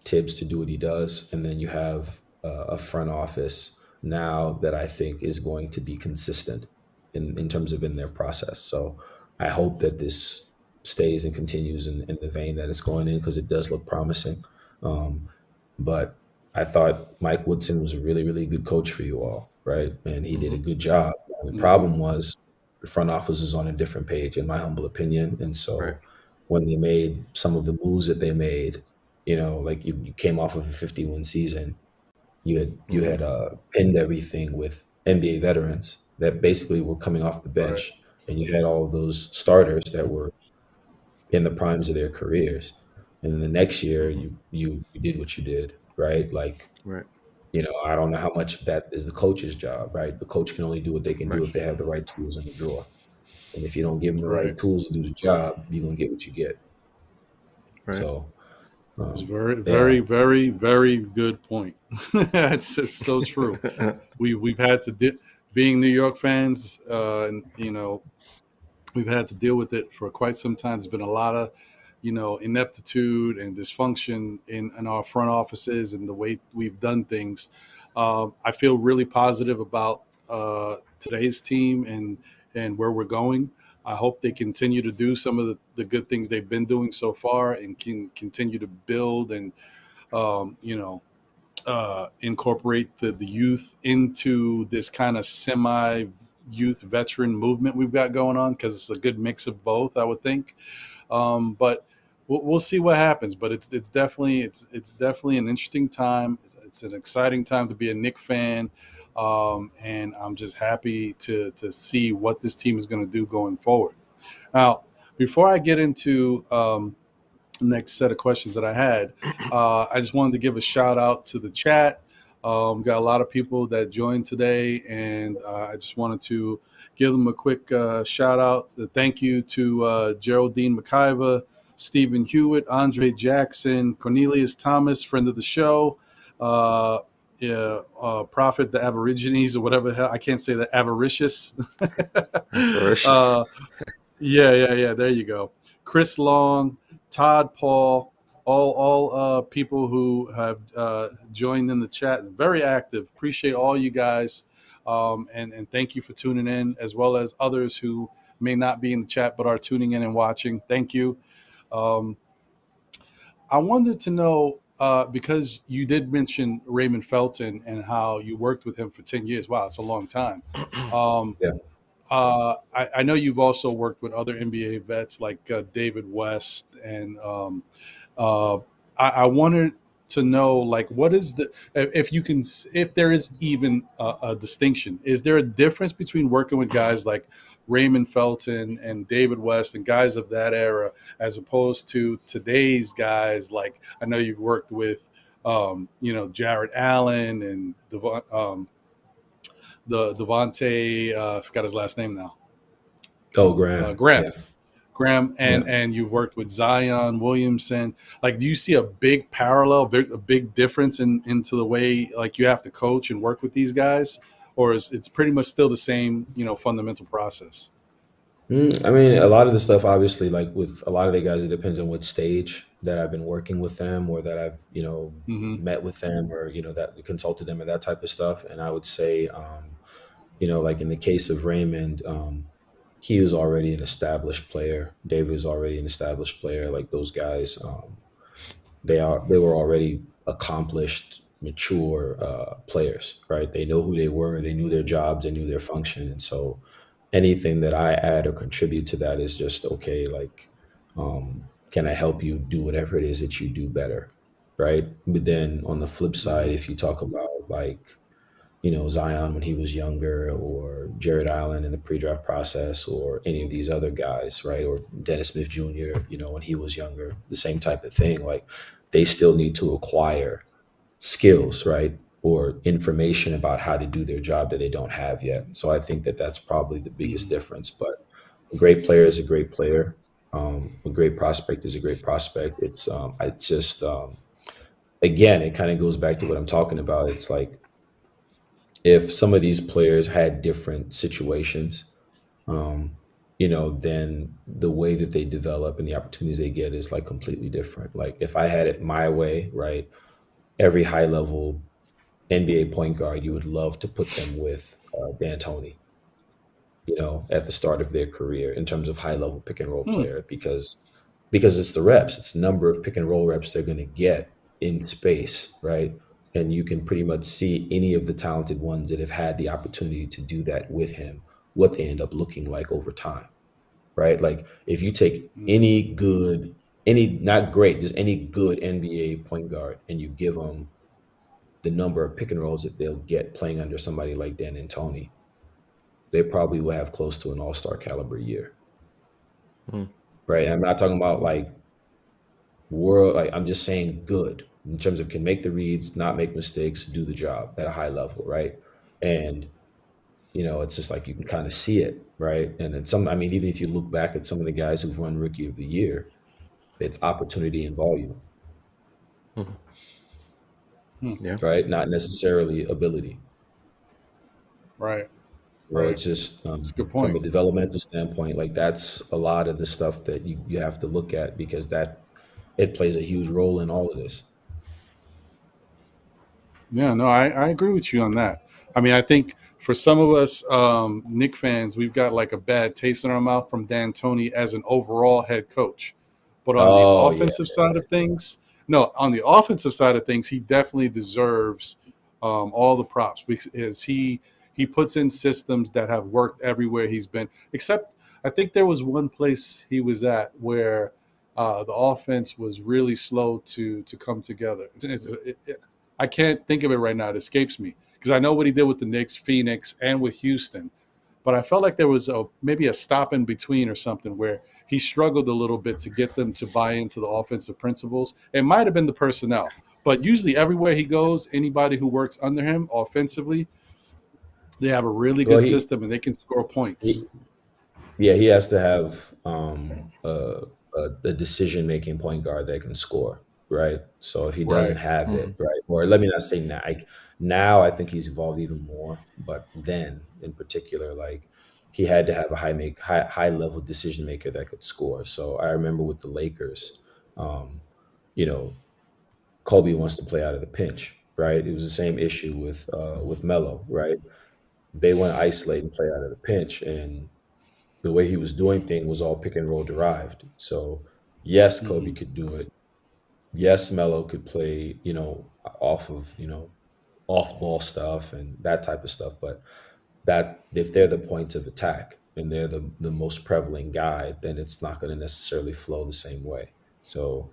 Tibbs to do what he does. And then you have a front office now that I think is going to be consistent in terms of in their process. So I hope that this stays and continues in the vein that it's going in, because it does look promising. But I thought Mike Woodson was a really, really good coach for you all, right? And he did a good job. The problem was the front office was on a different page, in my humble opinion. And so when they made some of the moves that they made, you know, like you came off of a 50-win season, you had pinned everything with NBA veterans that basically were coming off the bench, and you had all of those starters that were in the primes of their careers. And then the next year, you did what you did, right? Like, you know, I don't know how much of that is the coach's job, right? The coach can only do what they can do if they have the right tools in the drawer. And if you don't give them the right tools to do the job, you're gonna get what you get. So it's very, very good point. It's just so true. We've had to being New York fans, and you know, we've had to deal with it for quite some time. There's been a lot of, you know, ineptitude and dysfunction in our front offices and the way we've done things. I feel really positive about today's team and where we're going. I hope they continue to do some of the good things they've been doing so far, and can continue to build and, you know, incorporate the youth into this kind of semi-youth veteran movement we've got going on, because it's a good mix of both, I would think. But we'll see what happens. But it's definitely an interesting time. It's an exciting time to be a Knick fan. And I'm just happy to see what this team is going to do going forward. Now, before I get into the next set of questions that I had, I just wanted to give a shout out to the chat. Got a lot of people that joined today, and I just wanted to give them a quick shout out. Thank you to Geraldine McIva, Stephen Hewitt, Andre Jackson, Cornelius Thomas, friend of the show. Prophet the Aborigines, or whatever the hell, I can't say that, avaricious. Yeah, there you go. Chris Long, Todd Paul, all people who have joined in the chat, very active. Appreciate all you guys, and thank you for tuning in, as well as others who may not be in the chat but are tuning in and watching. Thank you. I wanted to know, because you did mention Raymond Felton and how you worked with him for 10 years. Wow, it's a long time. I know you've also worked with other NBA vets like David West, and I wanted to know, like, what is if there is even a distinction. Is there a difference between working with guys like Raymond Felton and David West and guys of that era, as opposed to today's guys? Like, I know you've worked with, you know, Jarrett Allen and Devontae, I forgot his last name now. Oh, Graham. Graham, and you worked with Zion, Williamson. Like, do you see a big parallel, a big difference into the way, like, you have to coach and work with these guys, or is it's pretty much still the same, you know, fundamental process? I mean, a lot of the stuff, obviously, like with a lot of the guys, it depends on what stage that I've been working with them, or that I've, you know, met with them, or, you know, that consulted them, and that type of stuff. And I would say, you know, like in the case of Raymond, he was already an established player. David was already an established player. Like, those guys, they were already accomplished, mature players, right? They know who they were. They knew their jobs. They knew their function. And so anything that I add or contribute to that is just, okay, like, can I help you do whatever it is that you do better, right? But then on the flip side, if you talk about, like, you know, Zion when he was younger, or Jarrett Allen in the pre-draft process, or any of these other guys, right? Or Dennis Smith Jr., you know, when he was younger, the same type of thing. Like, they still need to acquire skills, right? or information about how to do their job that they don't have yet. So I think that that's probably the biggest difference. But a great player is a great player. A great prospect is a great prospect. It's just again, it kind of goes back to what I'm talking about. It's like if some of these players had different situations, then the way that they develop and the opportunities they get is like completely different. Like if I had it my way, right, every high level NBA point guard, you would love to put them with D'Antoni, at the start of their career in terms of high level pick and roll player, because it's the reps, it's the number of pick and roll reps they're going to get in space, right? And you can pretty much see any of the talented ones that have had the opportunity to do that with him, what they end up looking like over time, right? Like if you take any good, not great, just any good NBA point guard and you give them the number of pick and rolls that they'll get playing under somebody like D'Antoni, they probably will have close to an all-star caliber year. Right? I'm not talking about like I'm just saying good in terms of can make the reads, not make mistakes, do the job at a high level, right? And it's just like you can kind of see it, right? And then even if you look back at some of the guys who've won Rookie of the Year, it's opportunity and volume. Yeah. Right? Not necessarily ability. Right. So it's just that's a good point. From a developmental standpoint, like that's a lot of the stuff that you have to look at, because it plays a huge role in all of this. Yeah, no, I agree with you on that. I mean, I think for some of us Knick fans, we've got like a bad taste in our mouth from D'Antoni as an overall head coach. But on the offensive side of things, he definitely deserves all the props, because he puts in systems that have worked everywhere he's been, except I think there was one place he was at where the offense was really slow to come together. I can't think of it right now. It escapes me, because I know what he did with the Knicks, Phoenix, and with Houston. But I felt like there was maybe a stop in between or something where he struggled a little bit to get them to buy into the offensive principles. It might have been the personnel, but usually everywhere he goes, anybody who works under him offensively, they have a really good system and they can score points. He has to have a decision-making point guard that can score, right? So if he doesn't have it, right, or let me not say now, now I think he's evolved even more, but then in particular, like he had to have a high level decision maker that could score. So I remember with the Lakers, Kobe wants to play out of the pinch, right? It was the same issue with Melo, right? They want to isolate and play out of the pinch, and the way he was doing things was all pick and roll derived. So yes, Kobe could do it. Yes, Melo could play, off of, off ball stuff and that type of stuff. But that if they're the points of attack and they're the most prevalent guy, then it's not going to necessarily flow the same way. So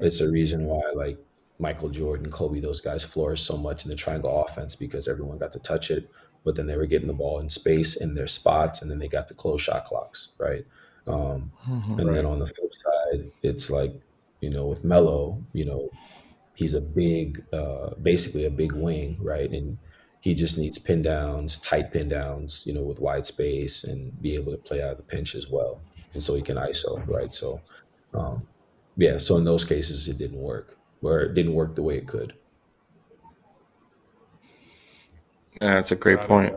it's a reason why like Michael Jordan, Kobe, those guys flourished so much in the triangle offense, because everyone got to touch it, but then they were getting the ball in space in their spots, and then they got to close shot clocks, right? And then on the flip side, it's like, with Melo, he's a big, basically a big wing, right? And he just needs pin downs, tight pin downs, with wide space, and be able to play out of the pinch as well. And so he can ISO, right? So, so in those cases, it didn't work, or it didn't work the way it could. That's a great point.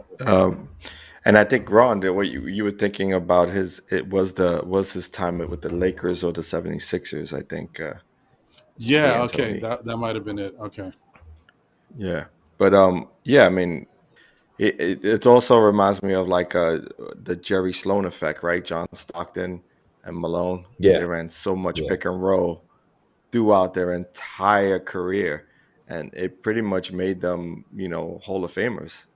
And I think Ron, what you were thinking about was his time with the Lakers or the 76ers, I think. Yeah, okay. That might have been it. Okay. Yeah. But I mean, it also reminds me of like the Jerry Sloan effect, right? John Stockton and Malone. Yeah. They ran so much pick and roll throughout their entire career, and it pretty much made them, Hall of Famers.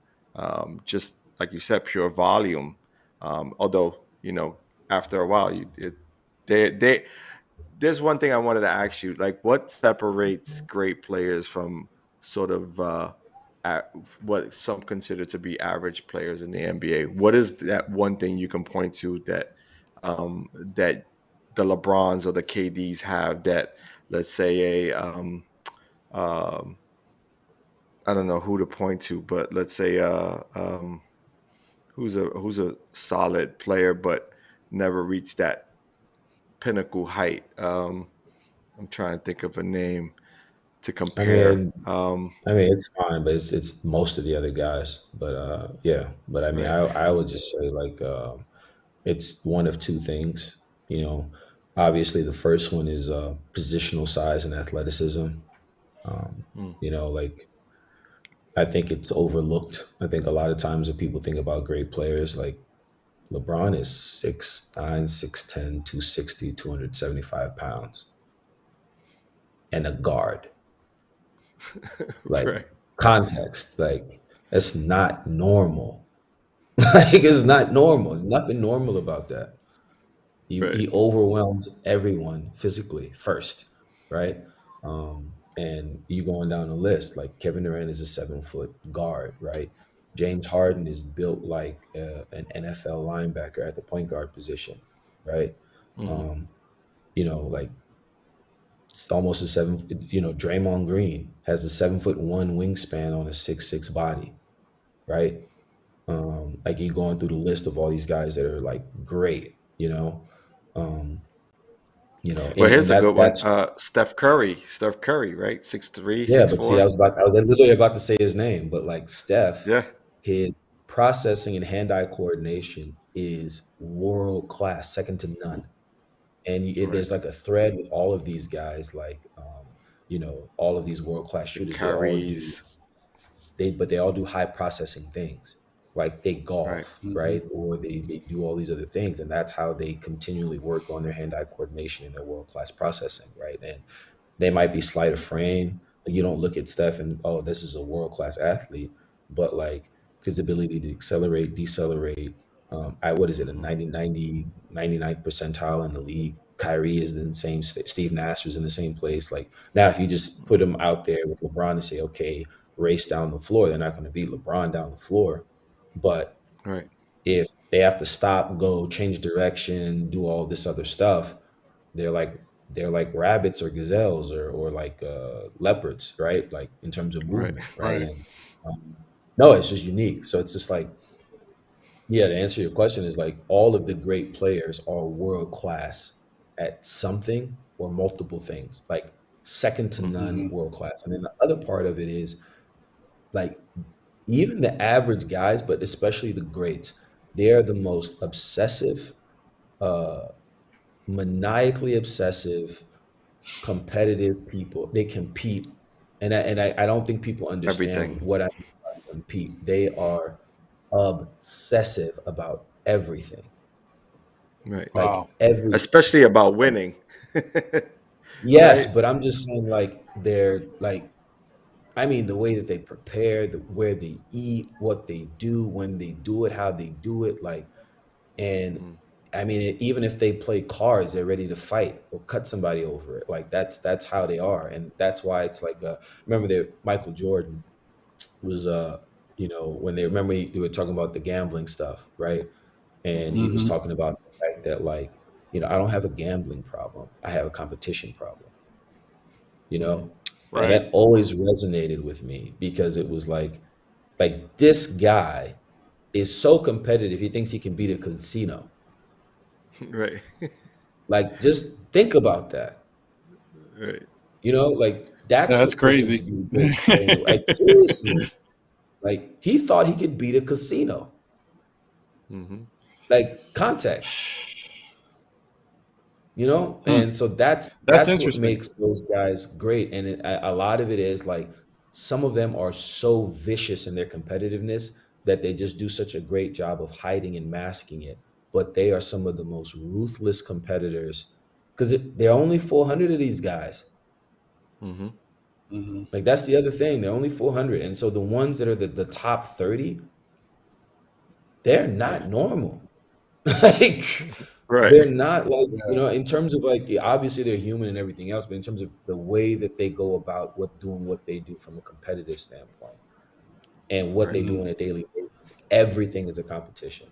Just like you said, pure volume. Although, after a while, there's one thing I wanted to ask you, like what separates great players from sort of what some consider to be average players in the NBA? What is that one thing you can point to that that the LeBrons or the KDs have that, let's say, I don't know who to point to, but let's say who's a solid player but never reached that pinnacle height. I'm trying to think of a name to compare. I mean, it's fine, but it's most of the other guys. But yeah, but I mean, I would just say like it's one of two things. You know, obviously the first one is positional size and athleticism. You know, like I think it's overlooked. I think a lot of times when people think about great players, like LeBron is 6'9", 6'10", 260, 275 pounds, and a guard. Like context, like that's not normal. Like it's not normal. There's nothing normal about that. He overwhelms everyone physically first, right? And you going down the list, like Kevin Durant is a 7-foot guard, right? James Harden is built like an NFL linebacker at the point guard position, right? You know, like it's almost a 7. You know, Draymond Green has a 7'1" wingspan on a 6'6" body, right? Like you going through the list of all these guys that are like great, you know. You know, well, here's a good one. Steph Curry, right? 6'3", yeah, 6'4". but see, I was literally about to say his name, but like Steph, yeah, his processing and hand-eye coordination is world class, second to none. And there's like a thread with all of these guys, like you know, all of these world class shooters. But they all do high processing things. Like they golf, right? Or they do all these other things, and that's how they continually work on their hand-eye coordination and their world-class processing, right? And they might be slight of frame. Like you don't look at Steph and, oh, this is a world-class athlete, but like his ability to accelerate, decelerate, what is it, a 99th percentile in the league. Kyrie is in the same state. Steve Nash was in the same place. Like now, if you just put him out there with LeBron and say, okay, race down the floor, they're not going to beat LeBron down the floor. But if they have to stop, go, change direction, do all this other stuff, they're like rabbits or gazelles or like leopards, right? Like in terms of movement, right? And no, it's just unique. So it's just like, yeah, to answer your question is like all of the great players are world class at something or multiple things, like second to none world class. And then the other part of it is like even the average guys, but especially the greats, they are the most obsessive, maniacally obsessive, competitive people. They compete, and I don't think people understand what I mean by compete. They are obsessive about everything, right? Like especially about winning. Yes, but I'm just saying, like they're like. I mean, the way that they prepare, where they eat, what they do, when they do it, how they do it, like, and I mean, even if they play cards, they're ready to fight or cut somebody over it. Like that's how they are, and that's why it's like. Remember that Michael Jordan was, you know, when they were talking about the gambling stuff, right? And he was talking about the fact that, like, you know, I don't have a gambling problem, I have a competition problem. You know. And that always resonated with me because it was like this guy is so competitive. He thinks he can beat a casino. Right. Like, just think about that. Right. You know, like that's crazy. To be so, like seriously, like he thought he could beat a casino. Like context. You know, and so that's what makes those guys great. And a lot of it is like some of them are so vicious in their competitiveness that they just do such a great job of hiding and masking it. But they are some of the most ruthless competitors because there are only 400 of these guys. Like that's the other thing. There are only 400, and so the ones that are the top 30, they're not normal. Like. They're not like, you know, in terms of like, obviously they're human and everything else, but in terms of the way that they go about doing what they do from a competitive standpoint and what they do on a daily basis, everything is a competition.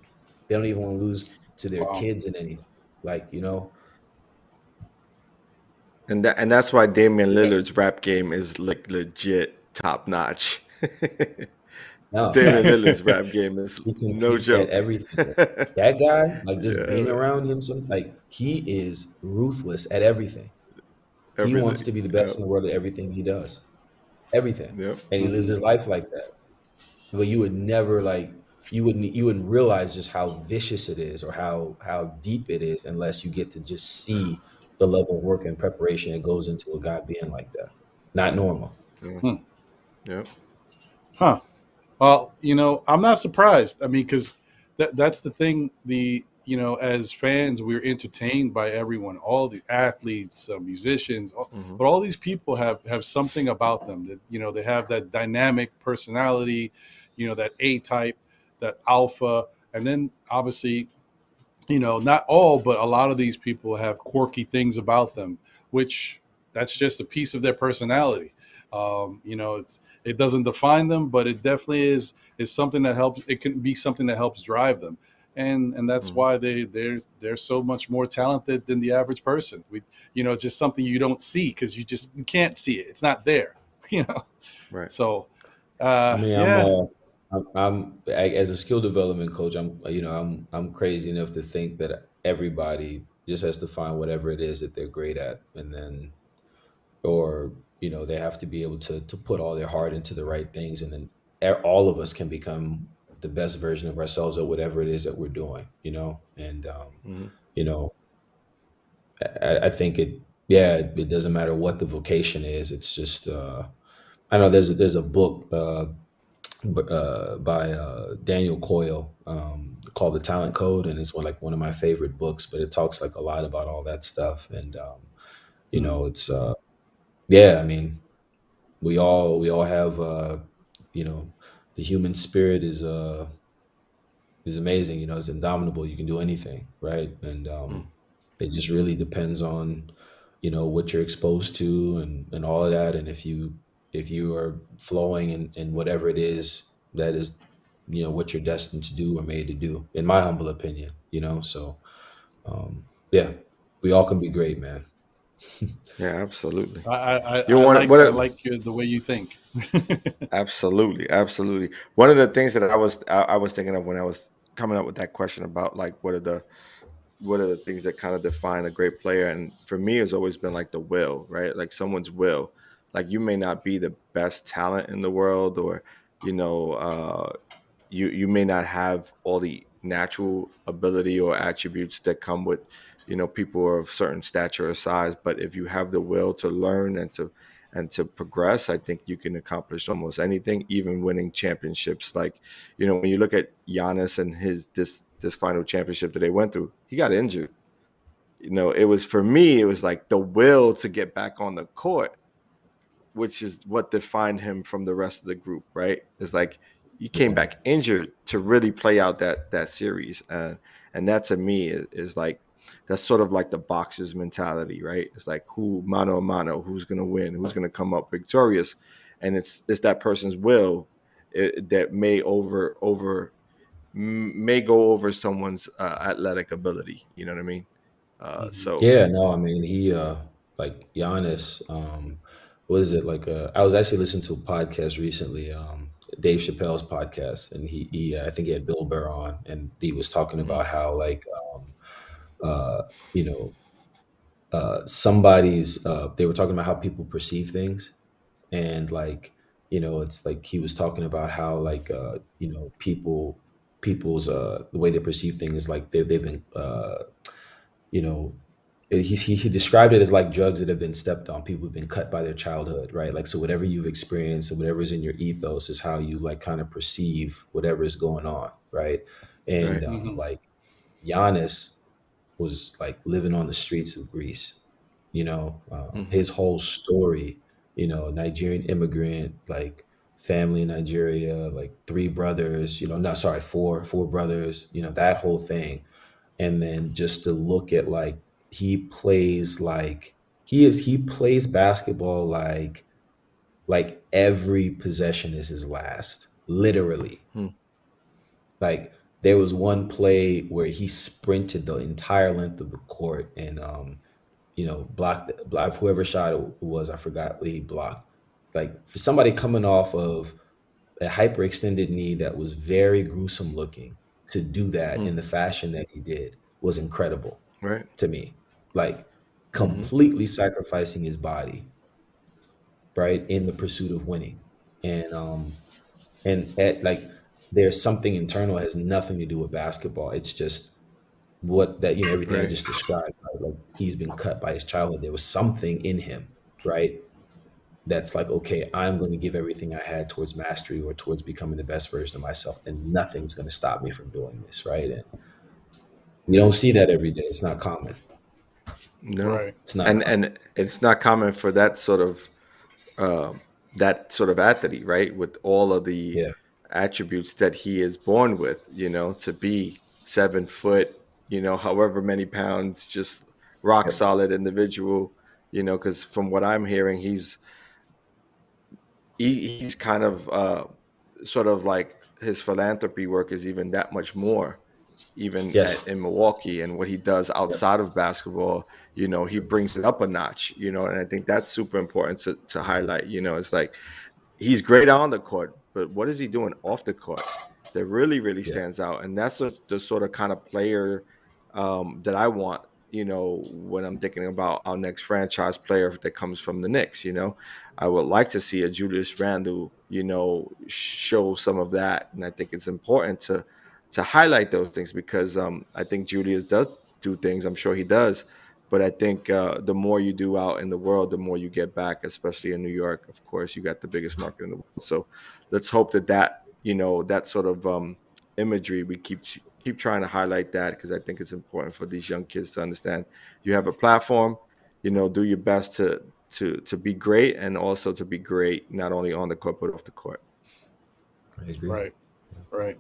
They don't even want to lose to their kids in anything, like, you know. And that's why Damian Lillard's rap game is like legit top notch. No, Damian Lillard's rap game is no joke. At everything. That guy, like just being around him, like he is ruthless at everything. He wants to be the best in the world at everything he does. Everything. And he lives his life like that. But you would never you wouldn't realize just how vicious it is or how deep it is unless you get to just see the level of work and preparation that goes into a guy being like that. Not normal. Yep. Huh. Well, I'm not surprised. I mean, because that's the thing. As fans, we're entertained by everyone, all the athletes, musicians, but all these people have something about them that, they have that dynamic personality, that A-type, that alpha. And then obviously, not all, but a lot of these people have quirky things about them, which that's just a piece of their personality. It doesn't define them, but it definitely is something that helps. It can be something that helps drive them. And that's why they're so much more talented than the average person. It's just something you don't see because you can't see it. It's not there, Right. So, I mean, I'm as a skill development coach, I'm crazy enough to think that everybody just has to find whatever it is that they're great at, and then, or they have to be able to put all their heart into the right things, and then all of us can become the best version of ourselves at whatever it is that we're doing, and I think it doesn't matter what the vocation is. It's just I know there's a book by Daniel Coyle called The Talent Code, and it's one of my favorite books, but it talks a lot about all that stuff, and it's I mean, we all have the human spirit is amazing. It's indomitable. You can do anything, right? And it just really depends on what you're exposed to and all of that. And if you are flowing in whatever it is that is what you're destined to do or made to do, in my humble opinion. So we all can be great, man. Yeah, absolutely. I like the way you think. Absolutely. One of the things that I was thinking of when I was coming up with that question about what are the things that kind of define a great player, and for me it's always been the will, right? Someone's will. You may not be the best talent in the world, or you may not have all the natural ability or attributes that come with people of certain stature or size, but if you have the will to learn and to progress, I think you can accomplish almost anything, even winning championships. When you look at Giannis and this final championship that they went through, he got injured. It was, for me, it was the will to get back on the court, which is what defined him from the rest of the group, right? It's he came back injured to really play out that series, and that to me is that's sort of the boxer's mentality, right? It's who mano a mano, who's going to win, who's going to come up victorious, and it's that person's will that may go over someone's athletic ability. You know what I mean? So yeah, no, I mean he Giannis. What is it I was actually listening to a podcast recently, Dave Chappelle's podcast, and he I think he had Bill Burr on, and he was talking about how somebody's they were talking about how people perceive things, and it's he was talking about how people's the way they perceive things, they've been he described it as drugs that have been stepped on. People have been cut by their childhood, right? So whatever you've experienced and whatever is in your ethos is how you kind of perceive whatever is going on, right? And Giannis was living on the streets of Greece, his whole story, Nigerian immigrant, family in Nigeria, 3 brothers, four brothers, that whole thing. And then just to look at he plays he plays basketball like every possession is his last, literally. There was one play where he sprinted the entire length of the court and blocked whoever shot it was, I forgot what he blocked. For somebody coming off of a hyperextended knee that was very gruesome looking, to do that in the fashion that he did was incredible, right? To me, like completely sacrificing his body, right, in the pursuit of winning, and at like there's something internal, it has nothing to do with basketball. It's just what that everything I just described. Right? Like he's been cut by his childhood. There was something in him, right? That's like, okay, I'm going to give everything I had towards mastery or towards becoming the best version of myself, and nothing's going to stop me from doing this, right? And you don't see that every day. It's not common. No, it's not, and it's not common for that sort of athlete, right? With all of the attributes that he is born with, to be 7 foot, however many pounds, just rock solid individual, because from what I'm hearing, he's kind of sort of like his philanthropy work is even that much more, even in Milwaukee, and what he does outside of basketball, he brings it up a notch, and I think that's super important to highlight. It's like he's great on the court, but what is he doing off the court that really stands out? And that's the sort of kind of player that I want, when I'm thinking about our next franchise player that comes from the Knicks. I would like to see a Julius Randle, show some of that, and I think it's important to highlight those things, because I think Julius does do things. I'm sure he does. But I think the more you do out in the world, the more you get back, especially in New York. Of course, you got the biggest market in the world. So let's hope that that sort of imagery, we keep trying to highlight that, because I think it's important for these young kids to understand you have a platform, do your best to be great, and also to be great not only on the court but off the court. I agree. Right.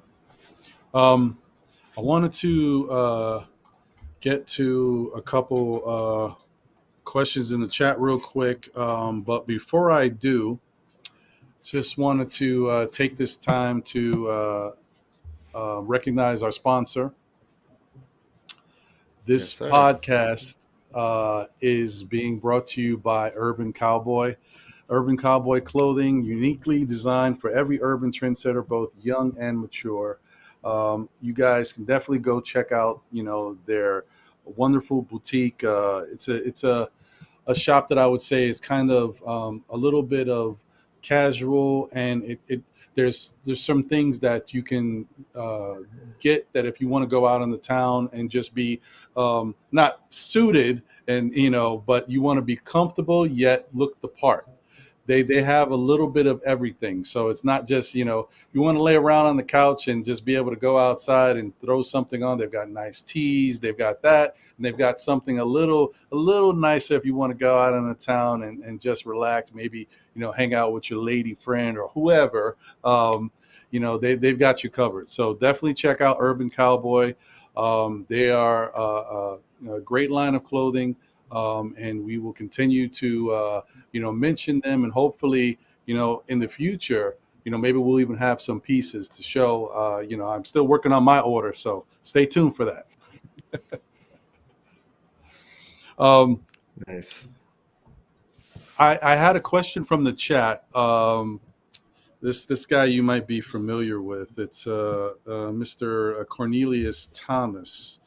I wanted to get to a couple questions in the chat real quick, but before I do, just wanted to take this time to recognize our sponsor. This podcast is being brought to you by Urban Cowboy. Urban Cowboy clothing, uniquely designed for every urban trendsetter, both young and mature. You guys can definitely go check out, their wonderful boutique. It's a shop that I would say is kind of a little bit of casual, and there's some things that you can get that if you want to go out in the town and just be not suited, and but you want to be comfortable yet look the part. They have a little bit of everything. So it's not just, you want to lay around on the couch and just be able to go outside and throw something on. They've got nice tees. They've got that. And they've got something a little nicer if you want to go out in the town and just relax, maybe, hang out with your lady friend or whoever. They've got you covered. So definitely check out Urban Cowboy. They are a great line of clothing. And we will continue to, mention them, and hopefully, in the future, maybe we'll even have some pieces to show. I'm still working on my order, so stay tuned for that. Nice. I had a question from the chat. This guy you might be familiar with. It's Mr. Cornelius Thomas.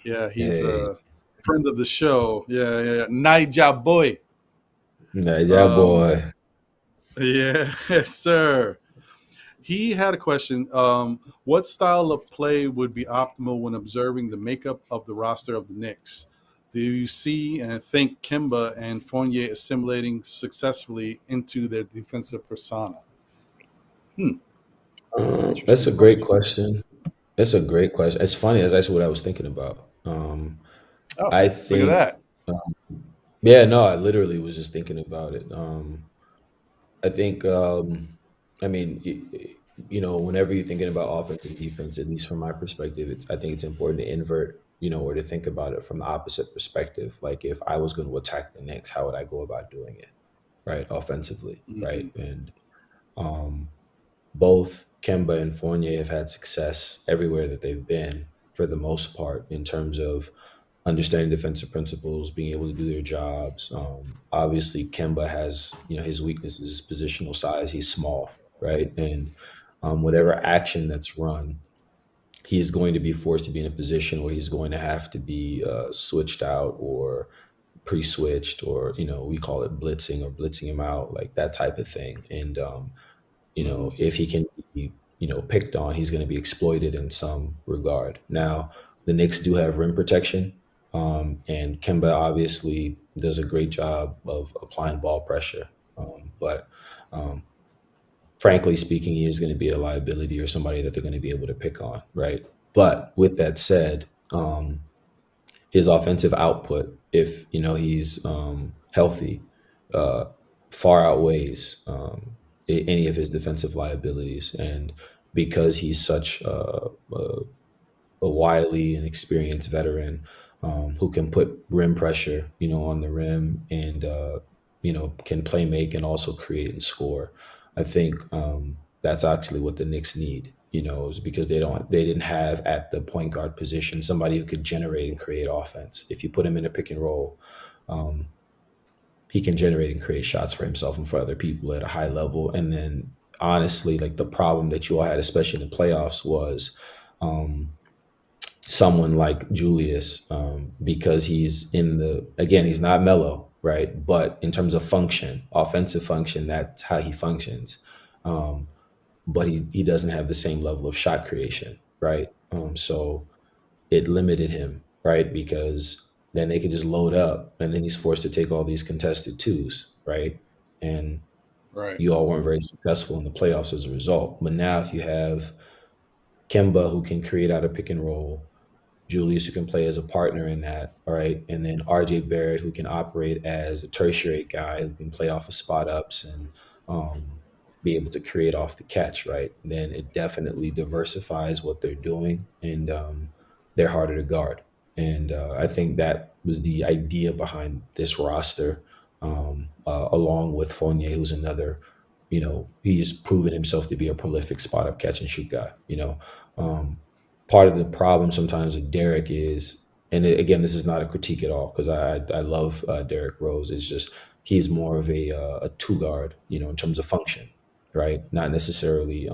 Yeah, he's a friend of the show. Yeah. Naija boy. Naija boy. Yeah, yes, sir. He had a question. What style of play would be optimal when observing the makeup of the roster of the Knicks? Do you see and think Kemba and Fournier assimilating successfully into their defensive persona? That's a great question. It's funny. That's actually what I was thinking about. I think. Look at that. I literally was just thinking about it. I think. Whenever you're thinking about offense and defense, at least from my perspective, I think it's important to invert, or to think about it from the opposite perspective. Like, if I was going to attack the Knicks, how would I go about doing it, right? Offensively, right? And both Kemba and Fournier have had success everywhere that they've been, for the most part, in terms of understanding defensive principles, being able to do their jobs. Obviously, Kemba has, his weakness is his positional size. He's small, right? And whatever action that's run, he's going to be forced to be in a position where he's going to have to be switched out or pre-switched, or we call it blitzing or blitzing him out, like that type of thing. And if he can be picked on, he's going to be exploited in some regard. Now the Knicks do have rim protection, and Kemba obviously does a great job of applying ball pressure, but frankly speaking, he is going to be a liability or somebody that they're going to be able to pick on, right? But with that said, his offensive output, if he's healthy, far outweighs any of his defensive liabilities. And because he's such a wily and experienced veteran who can put rim pressure, on the rim, and can play make and also create and score, I think that's actually what the Knicks need. Is because they didn't have at the point guard position somebody who could generate and create offense. If you put him in a pick and roll, he can generate and create shots for himself and for other people at a high level. And then honestly, like the problem that you all had, especially in the playoffs, was someone like Julius, because he's he's not mellow, right? But in terms of function, offensive function, that's how he functions. But he doesn't have the same level of shot creation, right? So it limited him, right? Because then they could just load up, and then he's forced to take all these contested twos, right? And you all weren't very successful in the playoffs as a result. But now if you have Kemba, who can create out of pick and roll, Julius, who can play as a partner in that, all right, and then RJ Barrett, who can operate as a tertiary guy, who can play off of spot ups and be able to create off the catch, right? Then it definitely diversifies what they're doing, and they're harder to guard. And I think that was the idea behind this roster, along with Fournier, who's another, he's proven himself to be a prolific spot up catch and shoot guy. Part of the problem sometimes with Derek is, and again, this is not a critique at all, because I love Derrick Rose. It's just he's more of a two guard, in terms of function, right? Not necessarily,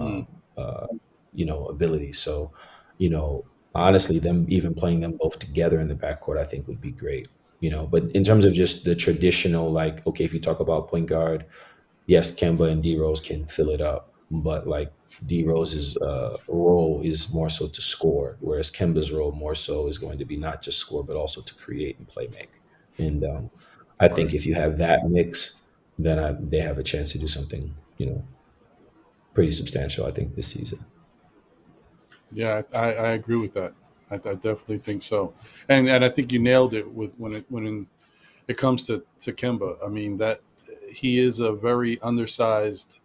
ability. So, honestly, them even playing them both together in the backcourt, I think would be great. But in terms of just the traditional, like, okay, if you talk about point guard, yes, Kemba and D Rose can fill it up, but like D Rose's role is more so to score, whereas Kemba's role more so is going to be not just score, but also to create and play make. And I think if you have that mix, then they have a chance to do something, pretty substantial, I think, this season. Yeah, I agree with that. I definitely think so. And I think you nailed it with when it comes to Kemba. I mean, that he is a very undersized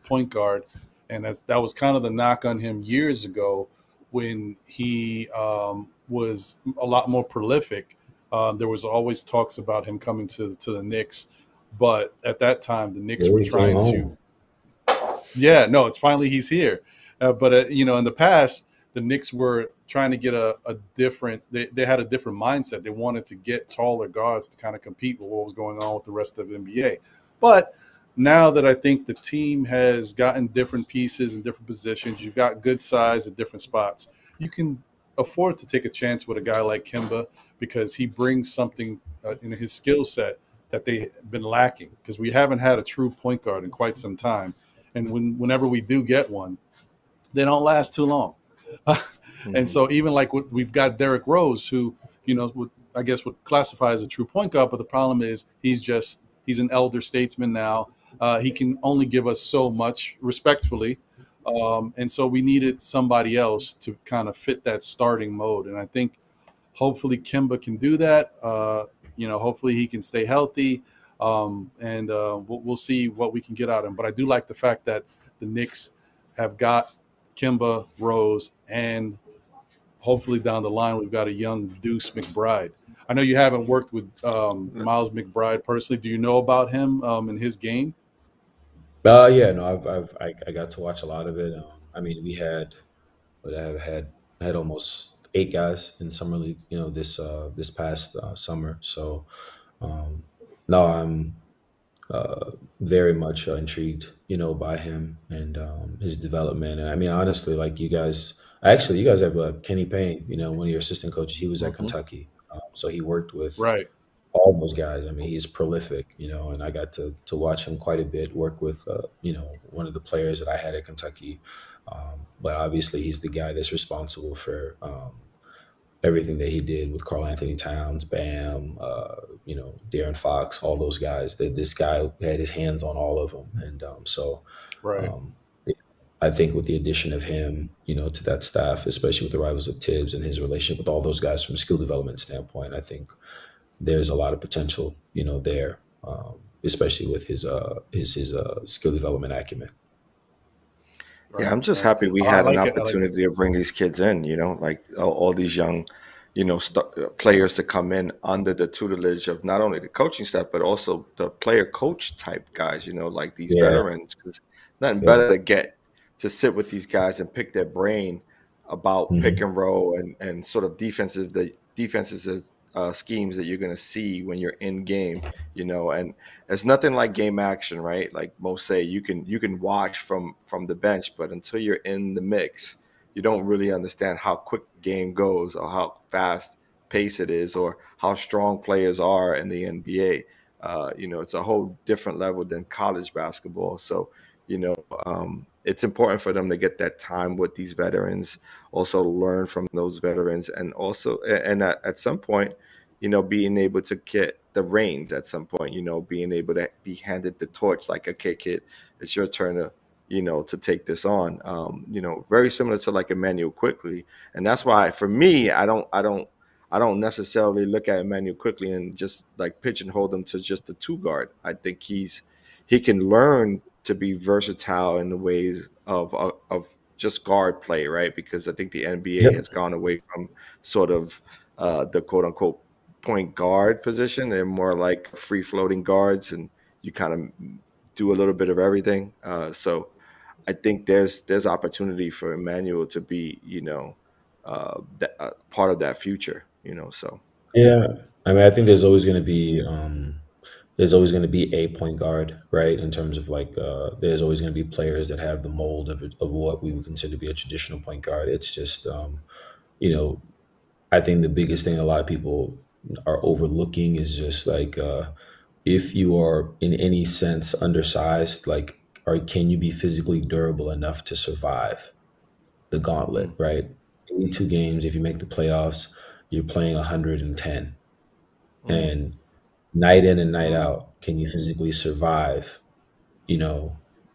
point guard, and that was kind of the knock on him years ago when he was a lot more prolific. There was always talks about him coming to the Knicks, but at that time the Knicks were trying to. Yeah, no, it's finally he's here. But in the past, the Knicks were trying to get a different. They had a different mindset. They wanted to get taller guards to kind of compete with what was going on with the rest of the NBA. But now that I think the team has gotten different pieces in different positions, you've got good size at different spots, you can afford to take a chance with a guy like Kemba, because he brings something in his skill set that they've been lacking, because we haven't had a true point guard in quite some time. And whenever we do get one, they don't last too long. And so even like we've got Derrick Rose, who, I guess would classify as a true point guard, but the problem is he's an elder statesman now. He can only give us so much, respectfully. And so we needed somebody else to kind of fit that starting mode. And I think hopefully Kemba can do that. Hopefully he can stay healthy. And we'll see what we can get out of him. But I do like the fact that the Knicks have got Kemba, Rose, and hopefully down the line we've got a young Deuce McBride. I know you haven't worked with Miles McBride personally. Do you know about him and his game? Yeah, no, I got to watch a lot of it. I mean, I had almost 8 guys in summer league, this past summer. So no, very much intrigued, by him and his development. And I mean, honestly, like you guys have Kenny Payne, one of your assistant coaches. He was at Kentucky, so he worked with all those guys. I mean, he's prolific, and I got to watch him quite a bit. Work with one of the players that I had at Kentucky, but obviously he's the guy that's responsible for everything that he did with Karl Anthony Towns, Bam, De'Aaron Fox, all those guys. This guy had his hands on all of them, and I think with the addition of him, to that staff, especially with the arrivals of Tibbs and his relationship with all those guys from a skill development standpoint, I think there's a lot of potential, there, especially with his skill development acumen. Yeah, I'm just happy we had an opportunity to bring these kids in, like all these young, players to come in under the tutelage of not only the coaching staff, but also the player coach type guys, like these veterans. Because nothing better to get to sit with these guys and pick their brain about pick and roll and sort of defenses schemes that you're going to see when you're in game, and there's nothing like game action, right? Like most say, you can watch from the bench, but until you're in the mix, you don't really understand how quick the game goes or how fast pace it is or how strong players are in the NBA. It's a whole different level than college basketball. So, it's important for them to get that time with these veterans, also learn from those veterans, and also, and at some point, being able to get the reins at some point, being able to be handed the torch, like, okay, kid, it's your turn to take this on. Very similar to like Emmanuel Quickley. And that's why for me, I don't necessarily look at Emmanuel Quickley and just like pigeonhole him to just the two guard. I think he can learn to be versatile in the ways of just guard play, right? Because I think the NBA has gone away from sort of the quote unquote point guard position. They're more like free floating guards, and you kind of do a little bit of everything. So I think there's opportunity for Emmanuel to be, part of that future, so. Yeah. I mean, I think there's always going to be a point guard, right? In terms of like, there's always going to be players that have the mold of what we would consider to be a traditional point guard. It's just, I think the biggest thing a lot of people are overlooking is just like, if you are in any sense undersized, like, can you be physically durable enough to survive the gauntlet, right? 82 games, if you make the playoffs, you're playing 110. And night in and night out, can you physically survive,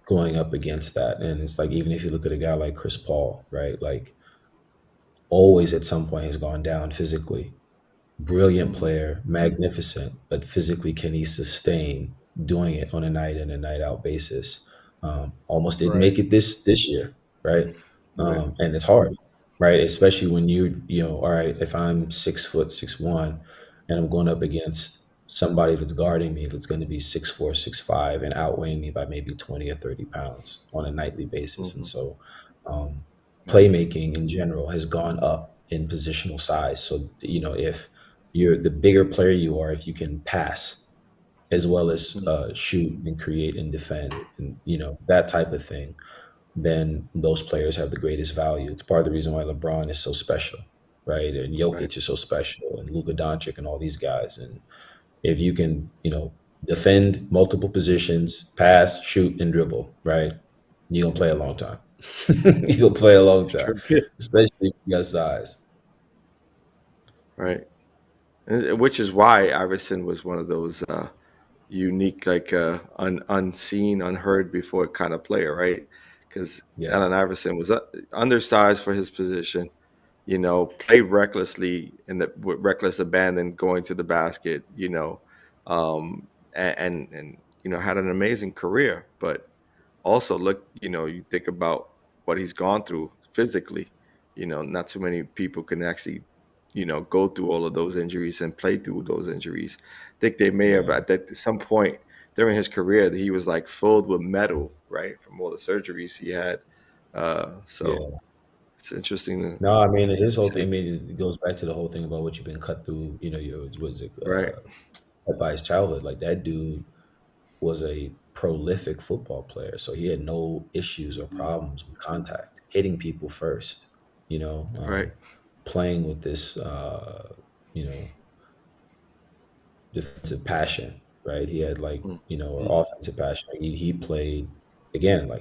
going up against that? And it's like, even if you look at a guy like Chris Paul, right? Like, always at some point has gone down physically. Brilliant player, magnificent, but physically, can he sustain doing it on a night in and night out basis? Almost didn't make it this year, right? And it's hard, right? Especially when all right, if I'm 6'6'1", and I'm going up against somebody that's guarding me that's going to be 6'4", 6'5", and outweighing me by maybe 20 or 30 pounds on a nightly basis. And so playmaking in general has gone up in positional size. So, if you're the bigger player you are, if you can pass as well as shoot and create and defend and, that type of thing, then those players have the greatest value. It's part of the reason why LeBron is so special, right? And Jokic is so special, and Luka Doncic and all these guys. And if you can, defend multiple positions, pass, shoot, and dribble, right, you're going to play a long time. You'll play a long time, especially if you got size. Right. Which is why Iverson was one of those unique, like unseen, unheard before kind of player, right? Because Allen Iverson was undersized for his position, played recklessly with reckless abandon going to the basket, and had an amazing career. But also look, you think about what he's gone through physically, not too many people can actually, go through all of those injuries and play through those injuries. I think they may have at some point during his career that he was like filled with metal, right, from all the surgeries he had. It's interesting. No, I mean, his whole thing, it goes back to the whole thing about what you've been cut through, cut by his childhood. Like, that dude was a prolific football player, so he had no issues or problems with contact, hitting people first. Right. Playing with this, defensive passion, right? He had or offensive passion. He played again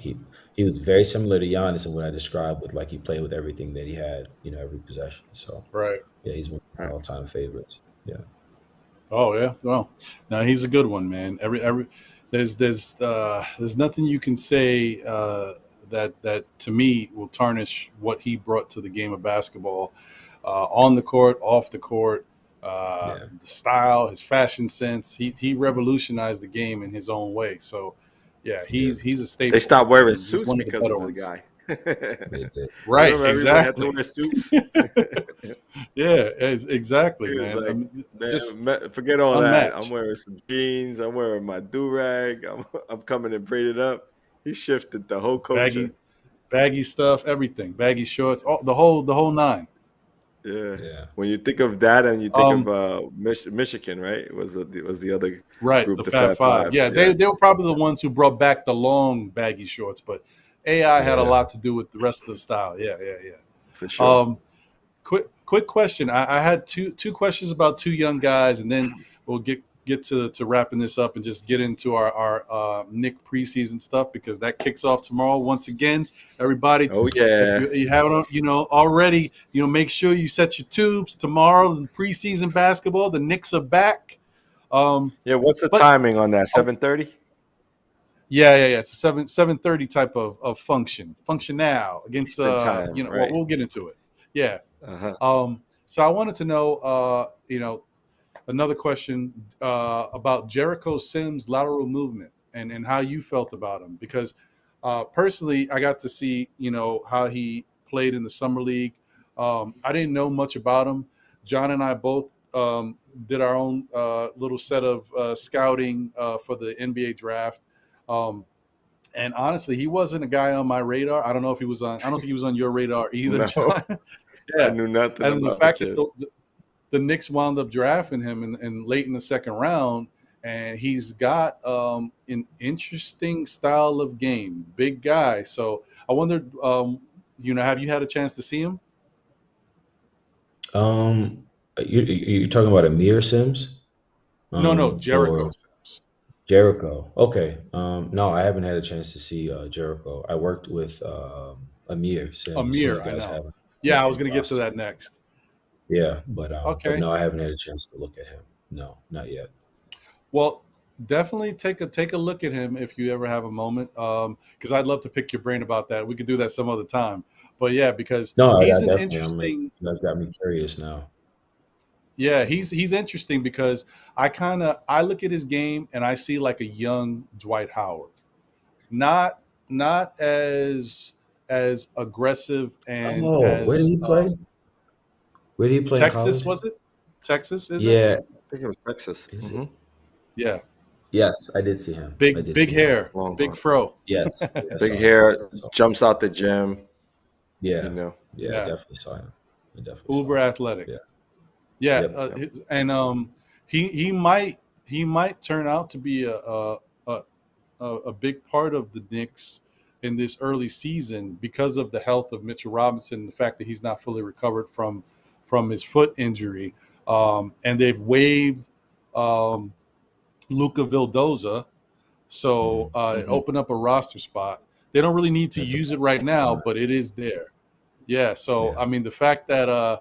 he was very similar to Giannis in what I described with he played with everything that he had, every possession. So right, yeah, he's one of my all-time favorites. Yeah. Oh yeah, well, now he's a good one, man. There's nothing you can say that to me will tarnish what he brought to the game of basketball, on the court, off the court, the style, his fashion sense. He revolutionized the game in his own way. So yeah, he's a staple. They stopped wearing suits because of the guy. Right, exactly. Had to wear suits. Yeah, exactly, man. Like, just forget all unmatched. That. I'm wearing some jeans. I'm wearing my do-rag. I'm coming and braided up. He shifted the whole culture. Baggy stuff, everything. Baggy shorts, the whole nine. Yeah. When you think of that, and you think of Michigan, right? It was the other group, the Fab Five. Yeah, they were probably the ones who brought back the long baggy shorts, but AI had a lot to do with the rest of the style. Yeah. For sure. Quick question. I had two questions about two young guys, and then we'll get to wrapping this up and just get into our Knick preseason stuff, because that kicks off tomorrow once again. Everybody, if you haven't already, make sure you set your tubes tomorrow in preseason basketball. The Knicks are back. What's the timing on that? 7:30. Yeah. It's a 7:30 type of function now against time, right. we'll get into it. Yeah. So I wanted to know, another question about Jindrichuv Sims' lateral movement and how you felt about him, because personally I got to see how he played in the summer league. I didn't know much about him. John and I both did our own little set of scouting for the NBA draft. And honestly, he wasn't a guy on my radar. I don't know if he was on. I don't think he was on your radar either, no. John. Yeah, I knew nothing. And the fact that the Knicks wound up drafting him in late in the second round, and he's got an interesting style of game, big guy. So I wondered, have you had a chance to see him? You're talking about Aamir Sims? No, Jindrichuv. Jindrichuv. Okay. No, I haven't had a chance to see Jindrichuv. I worked with Aamir Sims. Aamir, I know. Yeah, I was going to get to that next. Yeah, but no, I haven't had a chance to look at him. No, not yet. Well, definitely take a look at him if you ever have a moment, because I'd love to pick your brain about that. We could do that some other time. But yeah, because he's an interesting. That's got me curious now. Yeah, he's interesting because I look at his game and I see like a young Dwight Howard, not as aggressive and where did he play? Where did he play? Texas, was it? Texas, is it? Yeah, I think it was Texas. Mm-hmm. Yeah. Yes, I did see him. Big hair, big fro. Yes. Big hair, jumps out the gym. Yeah. Yeah, I definitely saw him. Uber athletic. Yeah. Yep. And he might turn out to be a big part of the Knicks in this early season because of the health of Mitchell Robinson, the fact that he's not fully recovered from his foot injury. And they've waived Luca Vildoza, so it opened up a roster spot. They don't really need to use it right now, but it is there. Yeah, so I mean, the fact that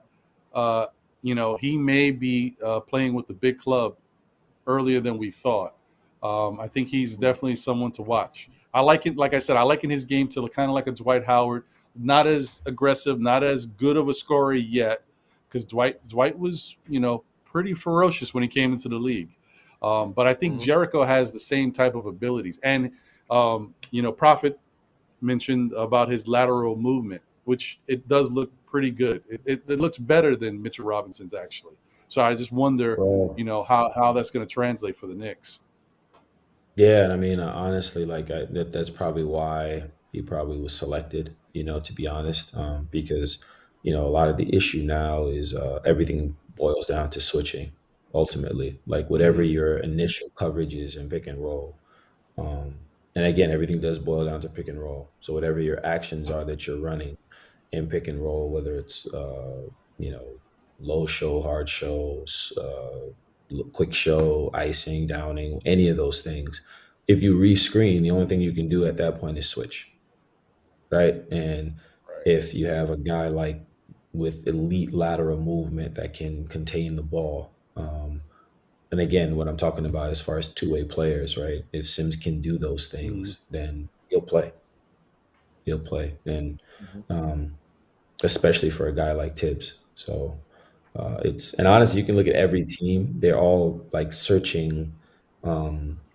he may be playing with the big club earlier than we thought. I think he's definitely someone to watch. I like it. Like I said, I liken his game to kind of like a Dwight Howard, not as aggressive, not as good of a scorer yet, because Dwight was, pretty ferocious when he came into the league. But I think Jindrichuv has the same type of abilities. And, Prophet mentioned about his lateral movement, which it does look pretty good. It looks better than Mitchell Robinson's, actually. So I just wonder, how that's going to translate for the Knicks. Yeah, and I mean, honestly, that's probably why he probably was selected, to be honest, because, a lot of the issue now is everything boils down to switching, ultimately. Like, whatever your initial coverage is in pick and roll, And again, everything does boil down to pick and roll. So whatever your actions are that you're running in pick and roll, whether it's low show, hard shows, quick show, icing, downing, any of those things. If you rescreen, the only thing you can do at that point is switch, right? And if you have a guy like with elite lateral movement that can contain the ball, and again, what I'm talking about as far as two-way players, right? If Sims can do those things, then he'll play. He'll play, and especially for a guy like Tibbs. So and honestly, you can look at every team; they're all like searching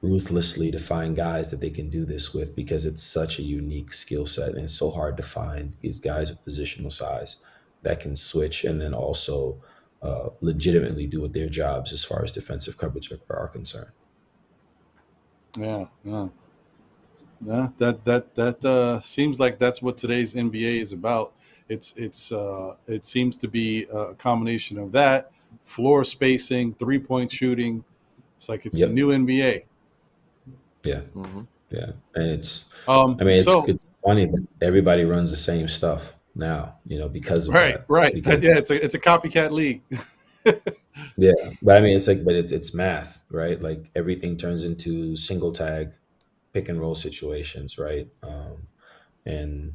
ruthlessly to find guys that they can do this with, because it's such a unique skill set, and it's so hard to find these guys with positional size that can switch and then also legitimately do their jobs as far as defensive coverage are concerned. Yeah. That seems like that's what today's NBA is about. It seems to be a combination of that, floor spacing, 3-point shooting. It's like it's the new NBA. Yeah, yeah, and it's it's funny that everybody runs the same stuff now, because of that. Right. Because it's a copycat league. Yeah, but I mean, it's math, right? Like everything turns into single tag, pick and roll situations, right? And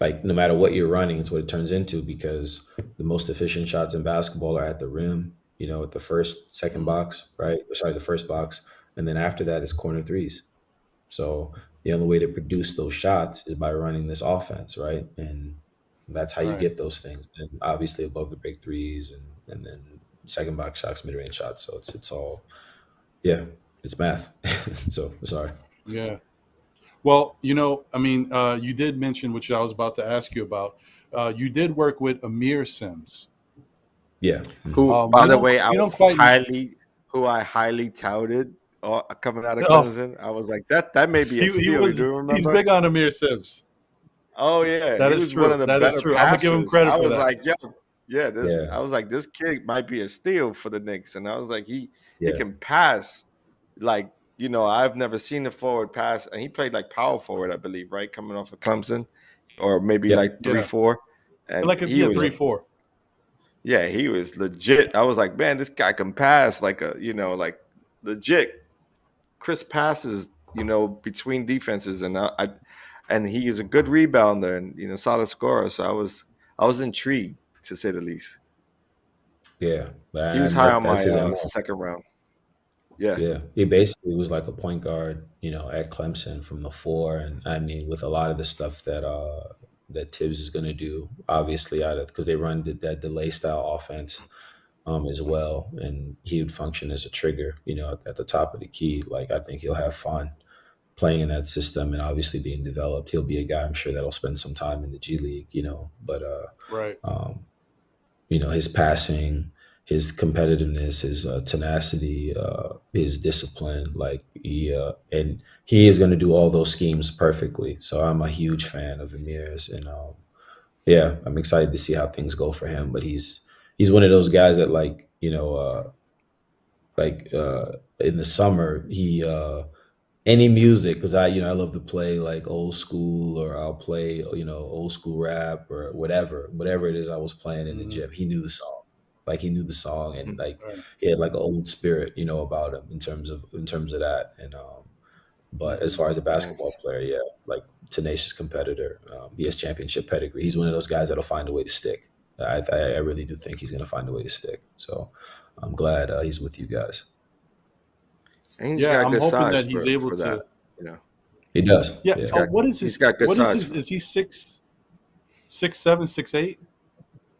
like no matter what you're running, it's what it turns into, because the most efficient shots in basketball are at the rim, at the second box, right? Sorry, the first box, and then after that is corner threes. So the only way to produce those shots is by running this offense, right? And that's how you get those things. And obviously above the break threes and then second box shots, mid range shots. So it's all, it's math. So sorry. Yeah. Well, you did mention, which I was about to ask you about. You did work with Aamir Sims. Yeah. Who, by the way, I highly touted coming out of Clemson. I was like, that may be a steal. Do you remember? He's big on Aamir Sims. Oh yeah, that is true. One of the better passers. I'm gonna give him credit for that. I was like, this kid might be a steal for the Knicks, and I was like, he can pass. Like, I've never seen a forward pass, and he played like power forward, I believe, right, coming off of Clemson, or maybe like 3-4, and like he was 3-4. Yeah, he was legit. I was like, man, this guy can pass like like legit crisp passes, between defenses, and he is a good rebounder and solid scorer. So I was intrigued, to say the least. Yeah, he was high on my second round. Yeah, he basically was like a point guard, at Clemson from the 4, and I mean, with a lot of the stuff that Tibbs is going to do, obviously because they run that delay style offense as well, and he would function as a trigger, at the top of the key. Like, I think he'll have fun playing in that system, and obviously being developed. He'll be a guy, I'm sure, that'll spend some time in the G League, but his passing, his competitiveness, his tenacity, his discipline, like and he is going to do all those schemes perfectly. So I'm a huge fan of Amir's, and I'm excited to see how things go for him. But he's one of those guys that in the summer any music, because I love to play like old school, or I'll play old school rap or whatever it is I was playing in the gym. He knew the song. Like, he knew the song, and like he had like an old spirit, about him in terms of that. And but as far as a basketball player, like tenacious competitor, he has championship pedigree. He's one of those guys that'll find a way to stick. I really do think he's going to find a way to stick. So I'm glad he's with you guys. And I'm hoping that he's able to. He does. Yeah. What is his? He's got good size. Is he 6'7", 6'8"?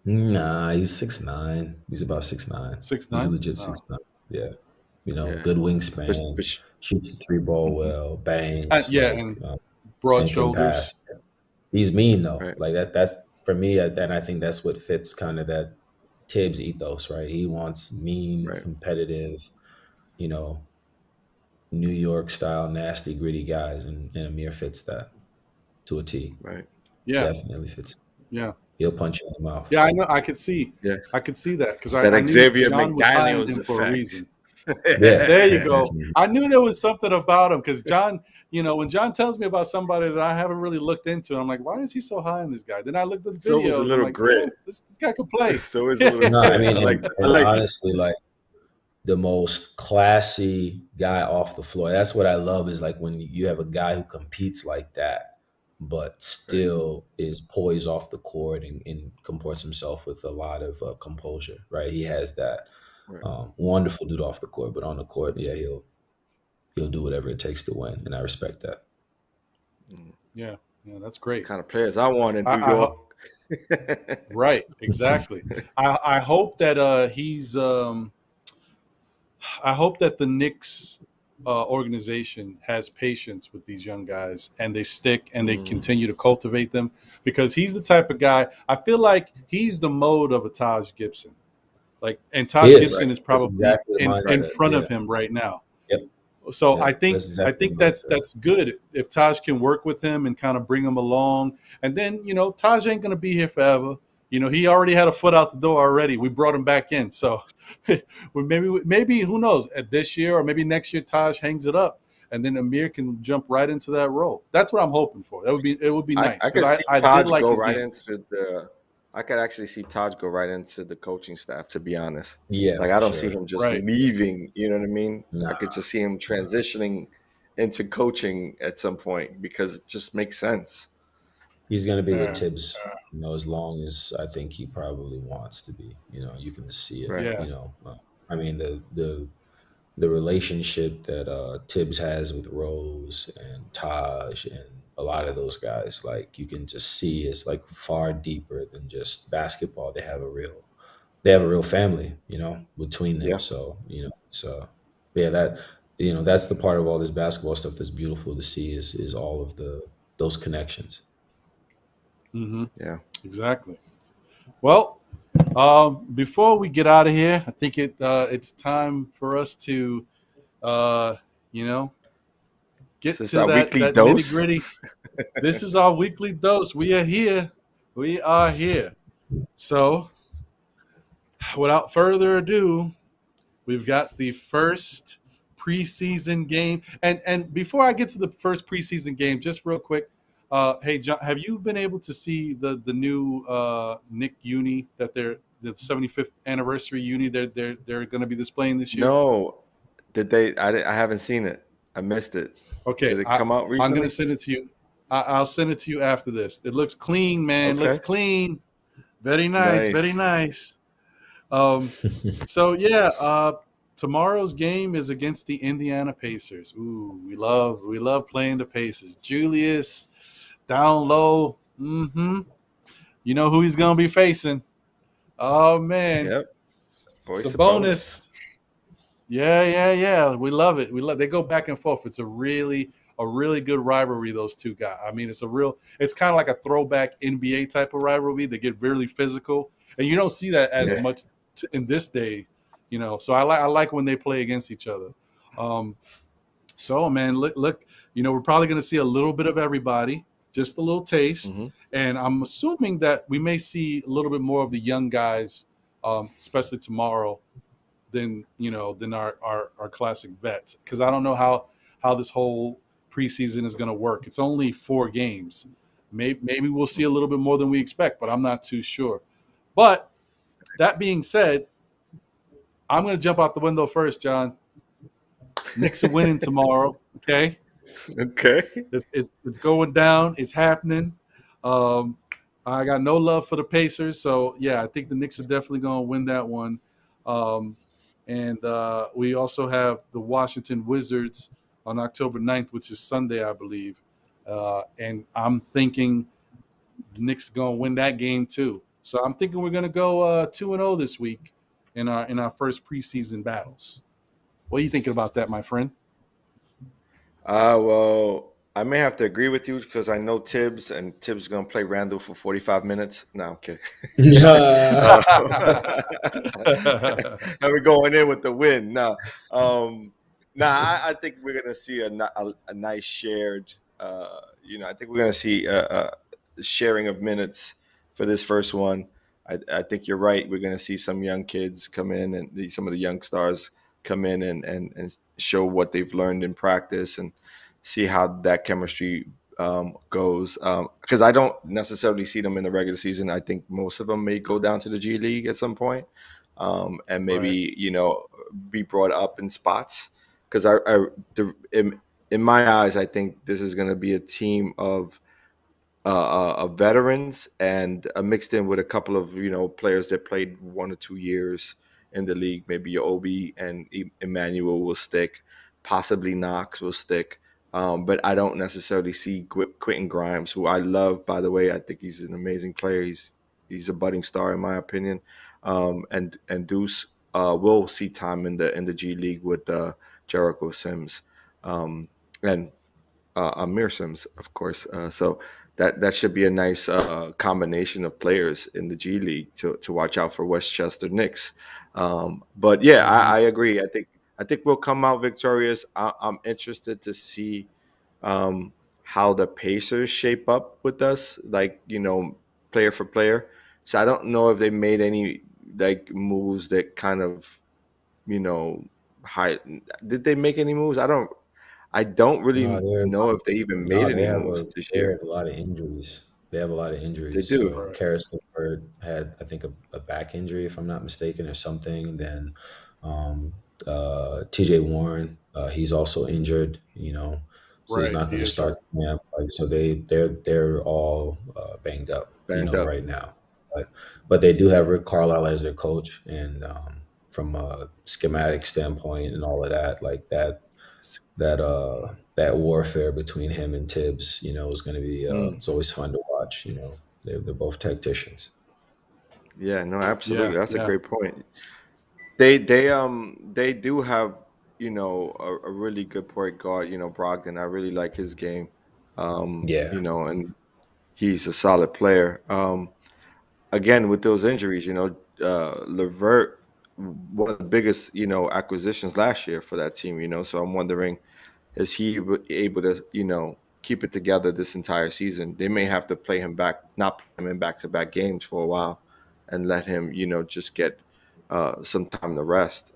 Nah, he's 6'9". He's about 6'9". 6'9". He's legit 6'9". Yeah, good wingspan, shoots the 3-ball well, bangs. And broad shoulders. He's mean though. Right. Like that's for me, and I think that's what fits kind of that Tibbs ethos, right? He wants mean, competitive, New York style, nasty, gritty guys, and Aamir fits that to a T. Right. Yeah. Definitely fits. Yeah. He'll punch you in the mouth. Yeah, I know. I could see. Yeah, I could see that because I Xavier John McDaniels was for a reason. There you go. I knew there was something about him because John, when John tells me about somebody that I haven't really looked into, I'm like, why is he so high on this guy? Then I looked at the videos. So a little grit. This guy could play. So it's a little no, I mean, honestly, like the most classy guy off the floor. That's what I love is like when you have a guy who competes like that, but still is poised off the court and comports himself with a lot of composure, right? He has that wonderful dude off the court, but on the court, yeah, he'll do whatever it takes to win, and I respect that. Yeah, that's great. That's the kind of players I want in New York. Right, exactly. I hope that he's. I hope that the Knicks organization has patience with these young guys and they stick and they continue to cultivate them, because he's the type of guy. I feel like he's the mode of a Taj Gibson. And Taj Gibson is probably in front of him right now. Yep. So I think that's good if Taj can work with him and kind of bring him along. And then Taj ain't gonna be here forever. He already had a foot out the door already. We brought him back in, so maybe who knows? At this year or maybe next year, Taj hangs it up, and then Aamir can jump right into that role. That's what I'm hoping for. It would be nice. I could see Taj go right into the. I could actually see Taj go right into the coaching staff, to be honest. Yeah. I don't see him just leaving, you know what I mean? Nah. I could just see him transitioning into coaching at some point because it just makes sense. He's going to be with Tibbs, as long as I think he probably wants to be. You can see it. Right. Yeah. I mean, the relationship that Tibbs has with Rose and Taj and a lot of those guys, like you can just see it's like far deeper than just basketball. They have a real family, between them. Yeah. So, that's the part of all this basketball stuff that's beautiful to see is all of those connections. Mm-hmm. Yeah, exactly. Well, before we get out of here, I think it's time for us to, get to that nitty-gritty. This is our weekly dose. We are here. So, without further ado, we've got the first preseason game. And before I get to the first preseason game, just real quick, hey, John, have you been able to see the new Knick uni that the 75th anniversary uni they're going to be displaying this year? No, did they? I haven't seen it. I missed it. Okay, did it come out recently? I'm going to send it to you. I'll send it to you after this. It looks clean, man. Okay. Looks clean. Very nice. Very nice. So yeah, tomorrow's game is against the Indiana Pacers. Ooh, we love playing the Pacers. Julius down low. Mm-hmm. You know who he's gonna be facing? Oh man. Yep. Sabonis. Yeah. We love it. They go back and forth. It's a really good rivalry, those two guys. I mean, it's kind of like a throwback NBA type of rivalry. They get really physical, and you don't see that as much in this day, So I like when they play against each other. So man, look, we're probably going to see a little bit of everybody, just a little taste, and I'm assuming that we may see a little bit more of the young guys, especially tomorrow, than our classic vets, because I don't know how this whole preseason is going to work. It's only 4 games. Maybe we'll see a little bit more than we expect, but I'm not too sure. But that being said, I'm going to jump out the window first, John. Knicks are winning tomorrow. Okay. It's going down. It's happening. I got no love for the Pacers, so yeah, I think the Knicks are definitely going to win that one. And we also have the Washington Wizards on October 9th, which is Sunday, I believe. And I'm thinking the Knicks are going to win that game too. So I'm thinking we're going to go 2-0 this week in our first preseason battles. What are you thinking about that, my friend? Well, I may have to agree with you because I know Tibbs, and Tibbs is going to play Randall for 45 minutes. No, I'm kidding. And we're going in with the win. No. I think we're going to see a nice shared, I think we're going to see a sharing of minutes for this first one. I think you're right. We're going to see some young kids come in and some of the young stars come in and show what they've learned in practice and see how that chemistry goes. Because I don't necessarily see them in the regular season. I think most of them may go down to the G League at some point, and maybe be brought up in spots. Because in my eyes, I think this is going to be a team of veterans and mixed in with a couple of players that played 1 or 2 years in the league. Maybe Obi and Emmanuel will stick, possibly Knox will stick, but I don't necessarily see Quentin Grimes, who I love, by the way. I think he's an amazing player. He's a budding star in my opinion, and Deuce will see time in the G League with Jarrett Sims and Aamir Sims, of course. So that should be a nice combination of players in the G League to watch out for Westchester Knicks. But yeah, I agree. I think we'll come out victorious. I'm interested to see how the Pacers shape up with us, like player for player. So I don't know if they made any moves that kind of Did they make any moves? I don't really know if they even made any moves this year. They have a lot of injuries. They have a lot of injuries. They do. So Karis LeVert had, I think, a back injury, if I'm not mistaken, or something. Then TJ Warren, he's also injured. So he's not going to start. Yeah, so they're all banged up, right now. But they do have Rick Carlisle as their coach, and from a schematic standpoint and all of that, that warfare between him and Tibbs, is going to be it's always fun to watch. They're both tacticians. Yeah, no, absolutely. That's a great point. They do have a really good point guard, Brogdon. I really like his game. And he's a solid player. Again, with those injuries, LeVert, one of the biggest acquisitions last year for that team. So I'm wondering, is he able to keep it together this entire season? They may have to not play him in back-to-back games for a while, and let him just get some time to rest.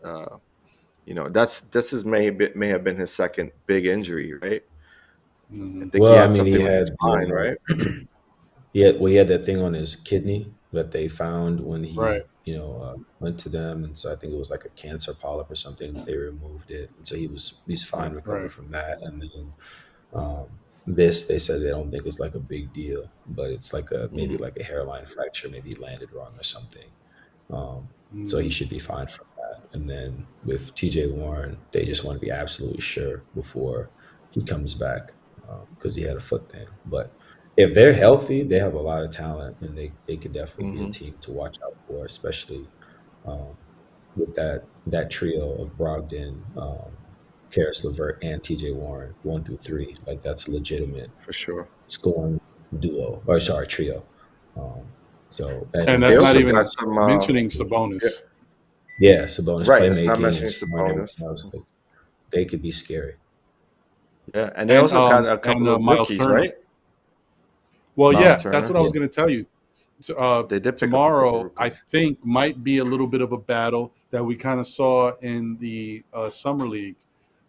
This may have been his second big injury, right? I think he had something with his spine, right? He had that thing on his kidney that they found when he went to them, and so I think it was like a cancer polyp or something. They removed it, and so he's fine, recovered from that. And then they said they don't think it's like a big deal, but it's like maybe like a hairline fracture. Maybe he landed wrong or something. So he should be fine from that. And then with TJ Warren, they just want to be absolutely sure before he comes back, because he had a foot thing. But if they're healthy, they have a lot of talent, and they could definitely be a team to watch out for, especially with that trio of Brogdon, Karis LeVert, and TJ Warren, 1 through 3. Like, that's a legitimate for sure scoring trio. And that's not even mentioning Sabonis. Yeah, Sabonis. Right, it's not mentioning Sabonis. They could be scary. Yeah, and they also got a couple of rookies, right? Well, that's what I was going to tell you. Tomorrow, I think, might be a little bit of a battle that we kind of saw in the summer league,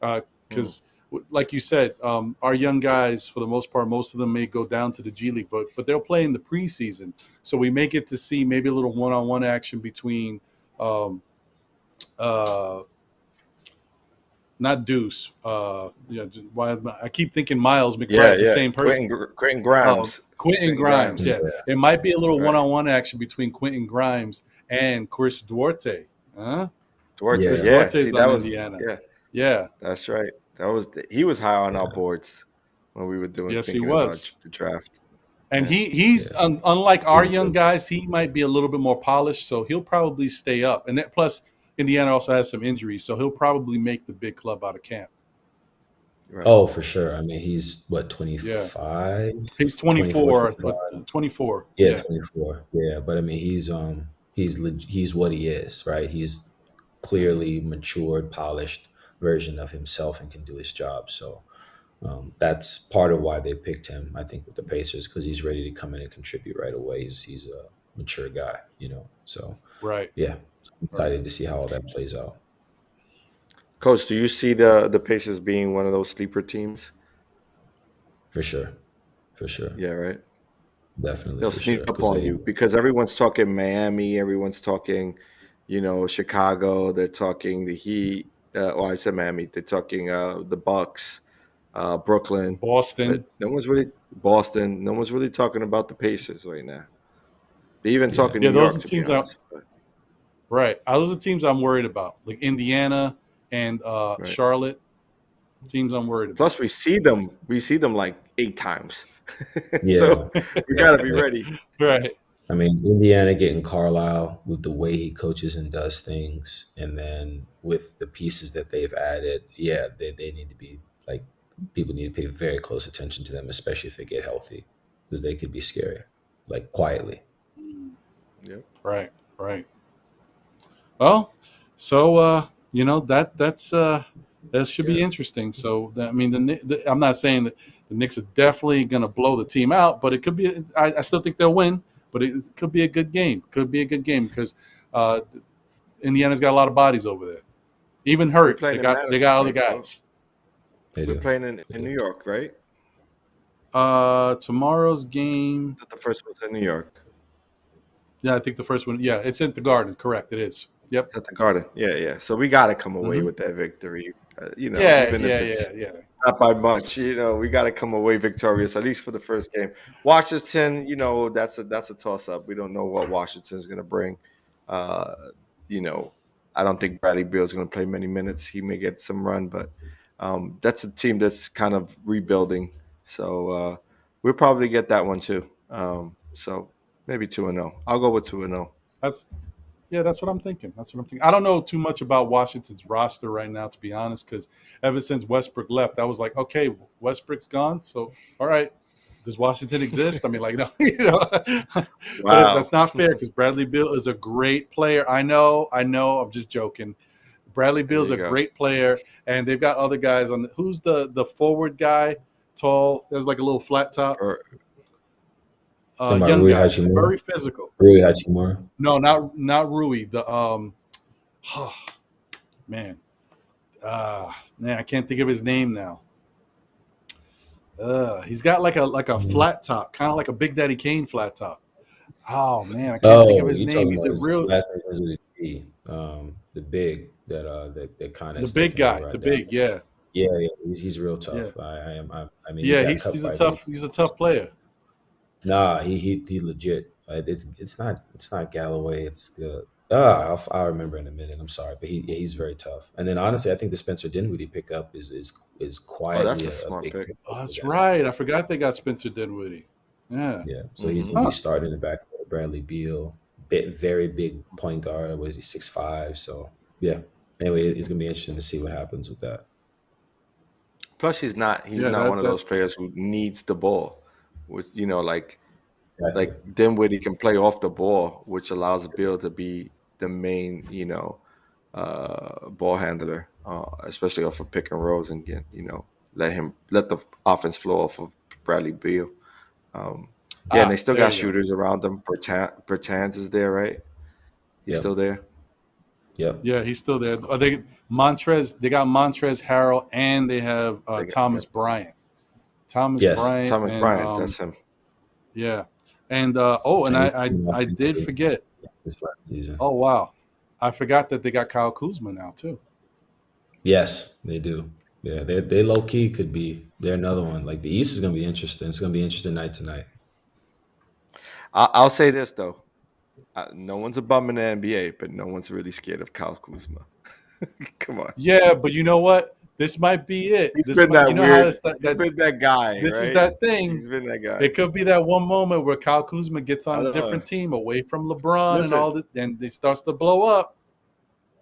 because, like you said, our young guys, for the most part, most of them may go down to the G League, but they'll play in the preseason, so we may get to see maybe a little one-on-one action between, not Deuce. Why I keep thinking Miles McBride's the same person. Quentin Grimes. Quentin Grimes. Yeah, it might be a little one-on-one action between Quentin Grimes and Chris Duarte. Duarte's on Indiana. Yeah, that's right. He was high on our boards when we were doing. Yes, he was the draft. And he's unlike our young guys. He might be a little bit more polished, so he'll probably stay up. And that, plus, Indiana also has some injuries, so he'll probably make the big club out of camp. Right. Oh, for sure. I mean, he's 25? He's 24. 24. Yeah, 24. Yeah, but I mean, he's what he is, right? He's clearly matured, polished version of himself and can do his job. So that's part of why they picked him, I think, with the Pacers, because he's ready to come in and contribute right away. He's a mature guy, So right. Yeah, I'm excited to see how all that plays out. Coach, do you see the Pacers being one of those sleeper teams? For sure. Yeah, right. Definitely. They'll sneak up on you because everyone's talking Miami, everyone's talking, Chicago. They're talking the Heat. I said Miami. They're talking the Bucks, Brooklyn, Boston. No one's really talking about the Pacers right now. They even talking New York. Those are teams. Right. Those are teams I'm worried about, like Indiana and Charlotte. Teams I'm worried about. Plus, we see them like 8 times. So we gotta be ready. Right. I mean, Indiana getting Carlisle with the way he coaches and does things, and then with the pieces that they've added, they need to be like, people need to pay very close attention to them, especially if they get healthy, because they could be scary, like quietly. Yep. Right. Well, so that should be interesting. So I mean, I'm not saying that the Knicks are definitely going to blow the team out, but it could be. I still think they'll win, but it could be a good game. Because Indiana's got a lot of bodies over there. Even hurt, they got other guys. We're playing in New York, right? Tomorrow's game. The first one's in New York. Yeah, I think the first one. Yeah, it's at the Garden. Correct, it is. Yep, it's at the Garden. Yeah. So we got to come away with that victory. Not by much. We got to come away victorious, at least for the first game. Washington, that's a toss up. We don't know what Washington's going to bring. I don't think Bradley Beal's going to play many minutes. He may get some run, but that's a team that's kind of rebuilding. So we'll probably get that one too. So maybe 2-0. I'll go with 2-0. That's what I'm thinking. I don't know too much about Washington's roster right now, to be honest, because ever since Westbrook left, I was like, okay, Westbrook's gone. So, all right, does Washington exist? I mean, like, no, Wow. That's not fair because Bradley Beal is a great player. I know. I'm just joking. Bradley Beal's a great player, and they've got other guys on. Who's the forward guy? Tall. There's like a little flat top. Young guy, very physical. Rui Hachimura? No, not Rui. The man, I can't think of his name now. He's got like a flat top, kind of like a Big Daddy Kane flat top. Oh man, I can't think of his name. He's a real the big that kind of the big guy, the big yeah. He's real tough. Yeah. I mean, he's a tough player. Nah, he legit. It's not Galloway. It's good. I'll remember in a minute. I'm sorry, but he's very tough. And then honestly, I think the Spencer Dinwiddie pickup is quietly that's a smart big pick. Oh, that's right. I forgot they got Spencer Dinwiddie. Yeah. So he's gonna be starting in the back with Bradley Beal, very big point guard. Was he 6'5"? So yeah. Anyway, it's gonna be interesting to see what happens with that. Plus, he's not one of those players who needs the ball. Which like Dinwiddie can play off the ball, which allows Bill to be the main ball handler, especially off of pick and rolls, and get let the offense flow off of Bradley Beal. And they still got shooters around them. Bertans is there, right? He's still there. Yeah, he's still there. They got Montrezl Harrell, and they have Thomas Bryant. Thomas Bryant, that's him. Yeah, and I did forget. This last season. Oh wow, I forgot that they got Kyle Kuzma now too. Yes, they do. Yeah, they low key could be. They're another one. Like the East is gonna be interesting. It's gonna be interesting night tonight. I'll say this though, no one's a bum in the NBA, but no one's really scared of Kyle Kuzma. Come on. Yeah, but you know what? This might be it. He's been that weird. He's been that guy. This is that thing. He's been that guy. It could be that one moment where Kyle Kuzma gets on a different team, away from LeBron and all that, and it starts to blow up.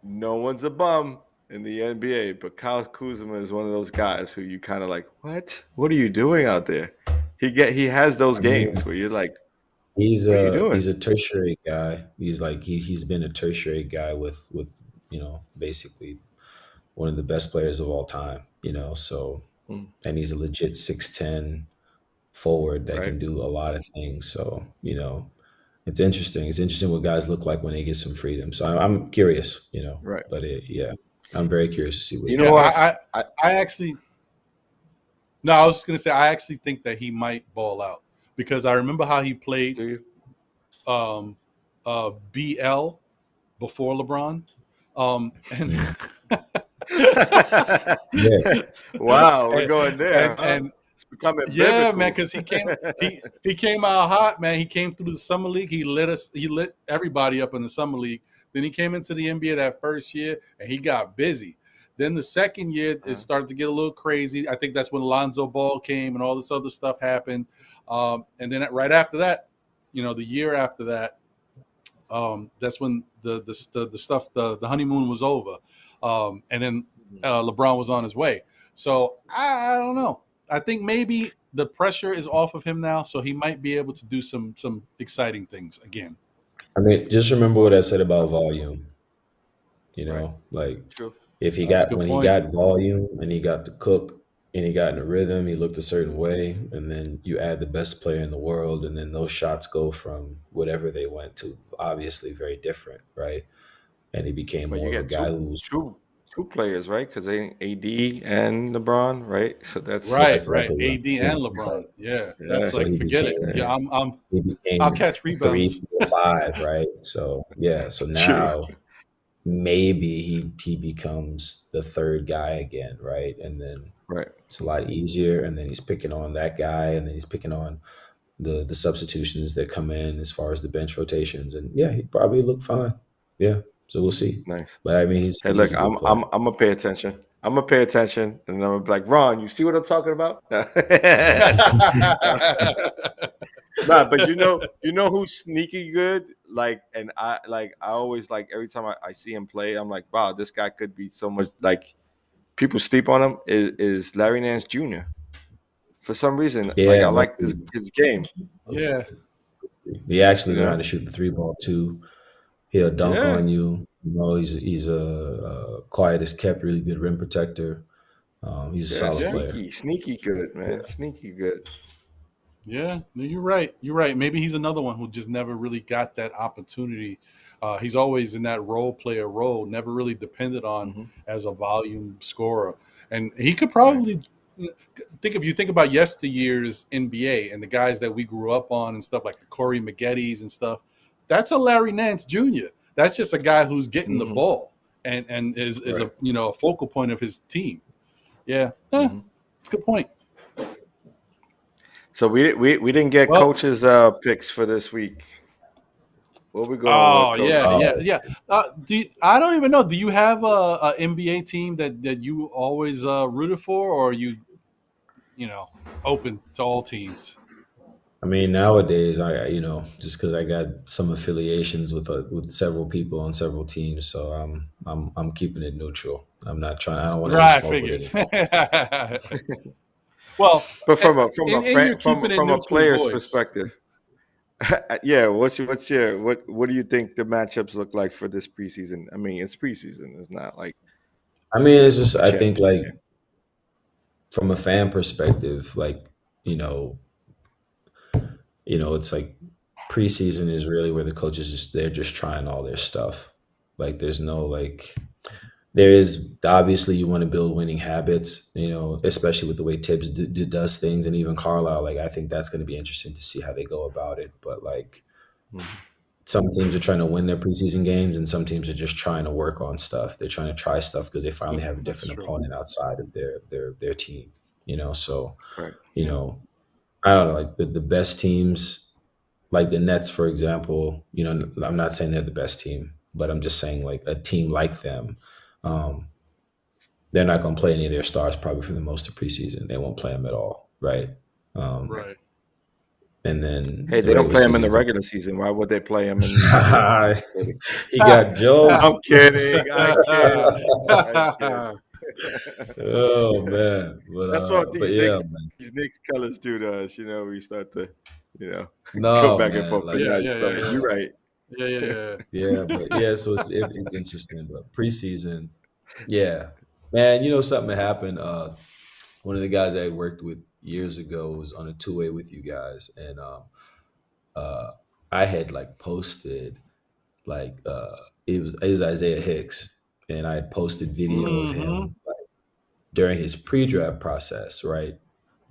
No one's a bum in the NBA, but Kyle Kuzma is one of those guys who you kind of like, what? What are you doing out there? He has those games where you're like, he's a tertiary guy. He's been a tertiary guy with basically one of the best players of all time, so, and he's a legit 6'10" forward that can do a lot of things. So, it's interesting. It's interesting what guys look like when they get some freedom. So I'm curious, Right. But I'm very curious to see what. You know, I actually. No, I was just gonna say I actually think that he might ball out because I remember how he played BL before LeBron. And wow, we're going there. And it's becoming biblical. Man, because he came out hot, man. He came through the summer league. He lit everybody up in the summer league. Then he came into the NBA that first year and he got busy. Then the second year, it started to get a little crazy. I think that's when Lonzo Ball came and all this other stuff happened. And then right after that, you know, the year after that, that's when the stuff, the honeymoon was over. And then LeBron was on his way. So I don't know. I think maybe the pressure is off of him now, so he might be able to do some exciting things again. I mean, just remember what I said about volume. You know, like True. If he got when he got volume and he got to cook and he got in a rhythm, he looked a certain way, and then you add the best player in the world, and then those shots go from whatever they went to obviously very different, right? And he became more of a guy who's two players, right? Because they AD and LeBron, right? So that's right. AD and LeBron, that's so like forget it. Yeah, I'll catch rebounds. 3, 4, 5, right? So so now. Maybe he becomes the third guy again, right? And then it's a lot easier. And then he's picking on that guy, and then he's picking on the substitutions that come in as far as the bench rotations. And he probably look fine. Yeah, so we'll see. Nice, but I mean, he's look, I'm gonna pay attention. I'm gonna pay attention, and I'm gonna be like, Ron, you see what I'm talking about? Nah, but you know who's sneaky good? Like, and I always like every time I see him play, I'm like, wow, this guy could be so much. Like, people sleep on him is Larry Nance Jr. For some reason, I like his game. Yeah, he actually learned how to shoot the 3-ball too. He'll dunk on you. You know, he's a quiet as kept, really good rim protector. He's a solid player. Sneaky good, man. Sneaky good. Yeah, no, you're right. You're right. Maybe he's another one who just never really got that opportunity. He's always in that role player role, never really depended on as a volume scorer. And he could probably think about yesteryear's NBA and the guys that we grew up on and stuff like the Corey Maggettys and stuff. That's a Larry Nance Jr. That's just a guy who's getting the ball and is a a focal point of his team. Yeah, it's a good point. So we didn't get coaches' picks for this week. What we going? Oh yeah. I don't even know. Do you have a NBA team that you always rooted for, or are you open to all teams? I mean, nowadays, I just because I got some affiliations with several people on several teams, so I'm keeping it neutral. I'm not trying. I don't want to. Right, I figured. Well, but from a player's perspective, what do you think the matchups look like for this preseason? I mean, it's preseason. It's not like. I mean, it's just I think like from a fan perspective, like it's like preseason is really where the coaches they're just trying all their stuff. Like there's no like. There is obviously you want to build winning habits, especially with the way Tibbs does things, and even Carlisle. Like I think that's going to be interesting to see how they go about it. But like some teams are trying to win their preseason games, and some teams are just trying to work on stuff. They're trying to try stuff because they finally have a different opponent outside of their team. So I don't know, like the best teams, like the Nets, for example. I'm not saying they're the best team, but I'm just saying like a team like them. They're not going to play any of their stars probably for the most of preseason. They won't play them at all, right? Right. And then they don't play them in the regular season. Why would they play them in the He got jokes. I'm kidding. Oh man, that's what these Knicks colors do to us. We start to go back and forth. Like, you're right. Yeah. So it's interesting, but preseason, man. Something happened. One of the guys I worked with years ago was on a 2-way with you guys, and I had like posted like it was Isaiah Hicks, and I had posted video of him like, during his pre-draft process, right?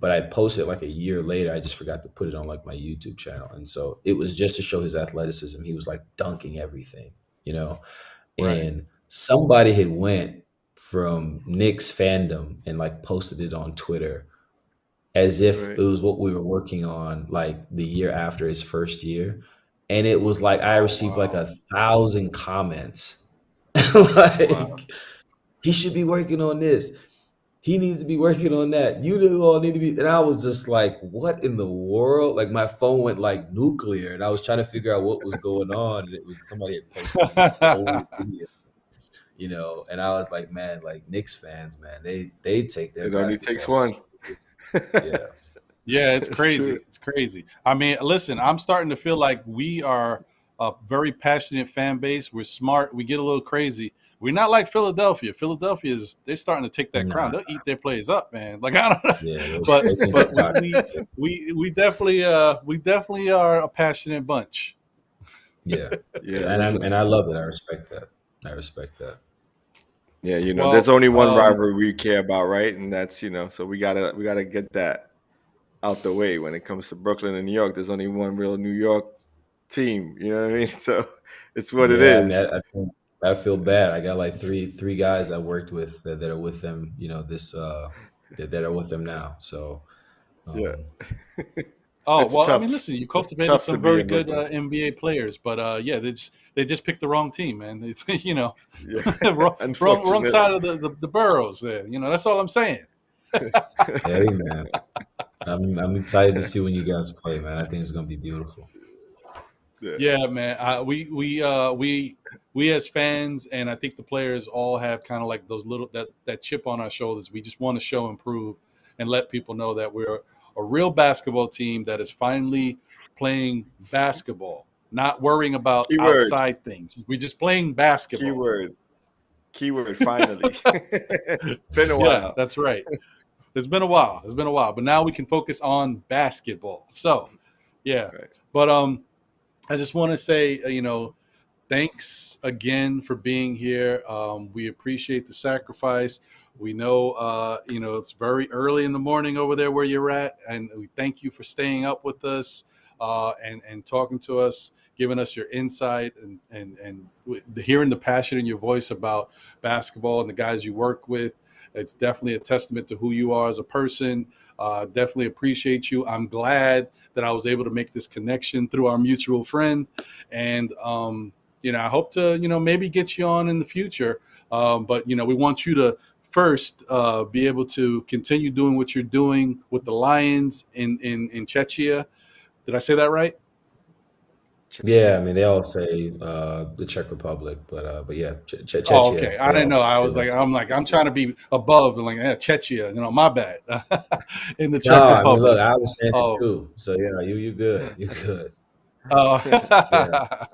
But I posted like a year later. I just forgot to put it on like my YouTube channel, and so it was just to show his athleticism. He was like dunking everything, you know. Right. And somebody had went from Knicks fandom and like posted it on Twitter as if it was what we were working on like the year after his first year. And it was like I received like 1,000 comments. Like, he should be working on this. He needs to be working on that. You all need to be. And I was just like, what in the world? Like, my phone went like nuclear, and I was trying to figure out what was going on. And it was somebody had posted this old video, you know. And I was like, man, like Knicks fans, man, they take their. It only takes one. Yeah. Yeah, it's crazy. It's crazy. I mean, listen, I'm starting to feel like we are a very passionate fan base. We're smart. We get a little crazy. We're not like Philadelphia. They're starting to take that crown. They'll eat their players up, man. Like, I don't know. Yeah, but we definitely are a passionate bunch. Yeah. Yeah. And I love it. I respect that. Yeah, you know, there's only one rivalry we care about, right? And that's, you know, so we gotta get that out the way. When it comes to Brooklyn and New York, there's only one real New York team. You know what I mean? So it's what it is. I feel bad. I got like three guys I worked with that are with them. You know, that are with them now. So yeah. Oh, well, tough. I mean, listen, you cultivated some very good NBA players, but yeah, they just picked the wrong team, man. You know, wrong side of the boroughs there. You know, that's all I'm saying. Hey, man, I'm excited to see when you guys play, man. I think it's gonna be beautiful. Yeah, man. We as fans, and I think the players all have kind of like those little that chip on our shoulders. We just want to show and prove and let people know that we're a real basketball team that is finally playing basketball, not worrying about outside things. We're just playing basketball. Keyword. Finally. Been a while. Yeah, that's right. It's been a while, but now we can focus on basketball. So, yeah. Right. But I just want to say, you know, thanks again for being here. We appreciate the sacrifice. We know, you know, it's very early in the morning over there where you're at, and we thank you for staying up with us and talking to us, giving us your insight and hearing the passion in your voice about basketball and the guys you work with. It's definitely a testament to who you are as a person. Definitely appreciate you. I'm glad that I was able to make this connection through our mutual friend, and you know, I hope to, you know, maybe get you on in the future. But you know, we want you to first be able to continue doing what you're doing with the Lions in Czechia. Did I say that right? Yeah, I mean, they all say the Czech Republic, but yeah, Czechia. Oh, okay, I didn't know. I'm trying to be above and like Czechia. You know, my bad. In the Czech Republic. I mean, look, I was saying it too. So yeah, you good. You good. Yeah.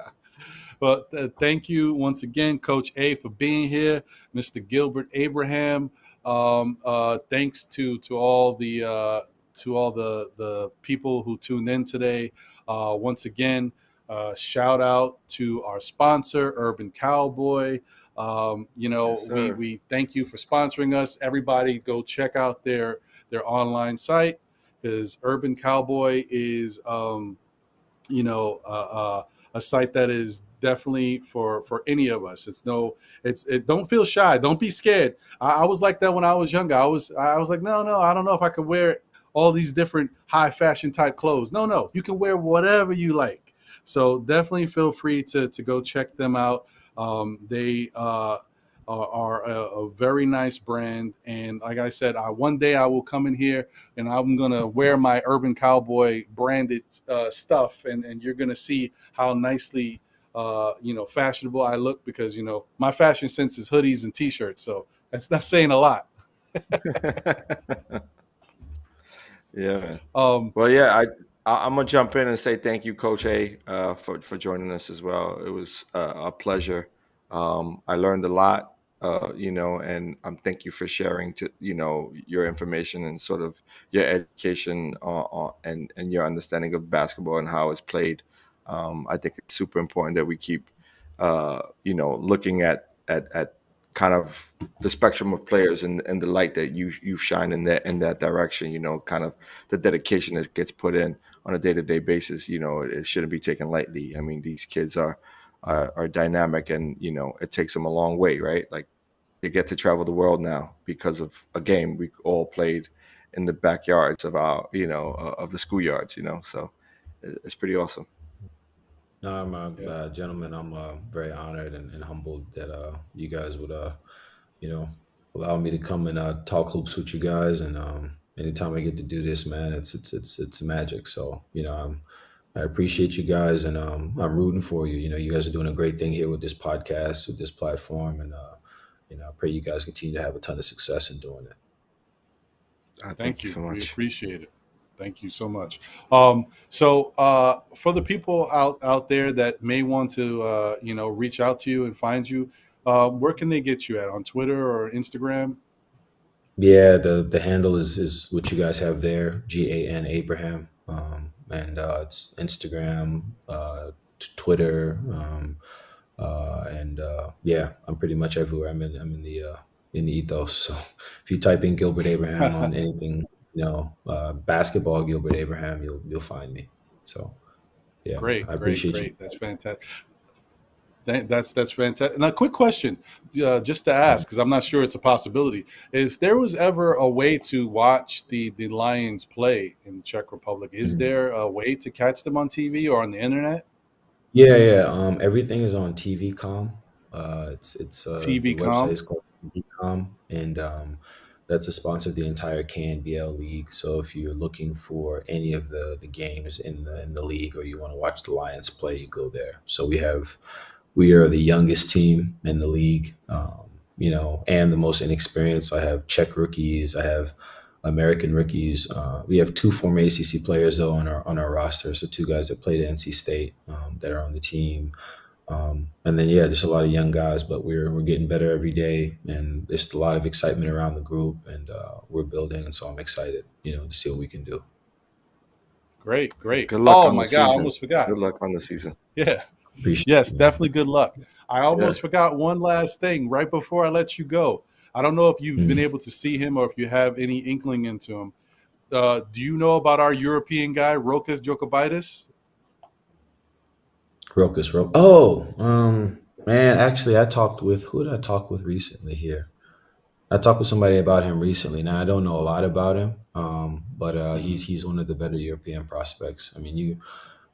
But thank you once again, Coach A, for being here, Mr. Gilbert Abraham. Thanks to all the people who tuned in today. Once again, shout out to our sponsor, Urban Cowboy. You know, yes, we thank you for sponsoring us. Everybody, go check out their online site, because Urban Cowboy is you know, a site that is definitely for any of us. Don't feel shy. Don't be scared. I was like that when I was younger. I was like, no, I don't know if I could wear all these different high fashion type clothes. No, you can wear whatever you like. So definitely feel free to go check them out. They are a very nice brand. And like I said, one day I will come in here and I'm going to wear my Urban Cowboy branded stuff. And you're going to see how nicely, you know, fashionable I look, because, you know, my fashion sense is hoodies and T-shirts. So that's not saying a lot. Yeah. Well, yeah, I'm going to jump in and say thank you, Coach A, for joining us as well. It was a pleasure. I learned a lot. You know, and thank you for sharing you know, your information and sort of your education and your understanding of basketball and how it's played. I think it's super important that we keep, you know, looking at kind of the spectrum of players and the light that you shine in that direction. You know, kind of the dedication that gets put in on a day-to-day basis. You know, it shouldn't be taken lightly. I mean, these kids are dynamic, and you know, it takes them a long way, right? Like, they get to travel the world now because of a game we all played in the backyards of our, you know, of the schoolyards. You know, so it's pretty awesome. No, gentlemen, I'm very honored and humbled that you guys would you know, allow me to come and talk hoops with you guys. And anytime I get to do this, man, it's magic. So you know, I appreciate you guys, and I'm rooting for you. You know, you guys are doing a great thing here with this podcast, with this platform, and you know, I pray you guys continue to have a ton of success in doing it. Thank you so much. We appreciate it. Thank you so much. So for the people out there that may want to, you know, reach out to you and find you, where can they get you at, on Twitter or Instagram? Yeah, the handle is what you guys have there, GAN Abraham, and it's Instagram, Twitter, and yeah, I'm pretty much everywhere. I'm in the ethos. So if you type in Gilbert Abraham on anything, you know, basketball Gilbert Abraham, you'll find me. So yeah, great, I appreciate great. you. That's fantastic. That's fantastic. And a quick question, just to ask, because I'm not sure it's a possibility. If there was ever a way to watch the Lions play in the Czech Republic, is there a way to catch them on TV or on the internet? Yeah. Everything is on TV.com. It's the website is called TV.com, and that's a sponsor of the entire KNBL league. So if you're looking for any of the games in the league, or you want to watch the Lions play, you go there. So we are the youngest team in the league, you know, and the most inexperienced. I have Czech rookies. I have American rookies. We have 2 former ACC players though on our roster. So 2 guys that played at NC State that are on the team, and then yeah, just a lot of young guys. But we're getting better every day, and there's a lot of excitement around the group, and we're building. And so I'm excited, you know, to see what we can do. Great. Good luck. Oh my God, I almost forgot. Good luck on the season. Yeah. Yes, definitely good luck. I almost forgot one last thing right before I let you go. I don't know if you've been able to see him or if you have any inkling into him. Do you know about our European guy, Rokas Jokubaitis? Oh, man, actually, who did I talk with recently here? I talked with somebody about him recently. Now, I don't know a lot about him, but he's one of the better European prospects. I mean,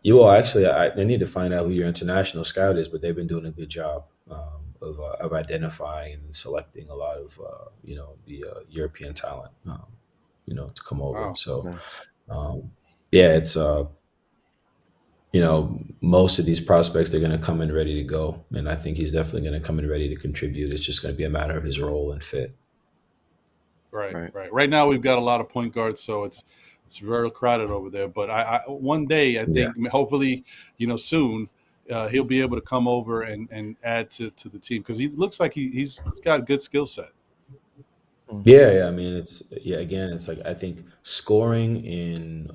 you will actually. I need to find out who your international scout is, but they've been doing a good job of identifying and selecting a lot of you know, the European talent, you know, to come over. Wow. So yeah, it's you know, most of these prospects, they're going to come in ready to go, and I think he's definitely going to come in ready to contribute. It's just going to be a matter of his role and fit. Right. Right now, we've got a lot of point guards, so it's very crowded over there. But I one day, I think, hopefully, you know, soon, he'll be able to come over and add to the team, because he looks like he's got a good skill set. Yeah. I mean, again, it's like, I think scoring in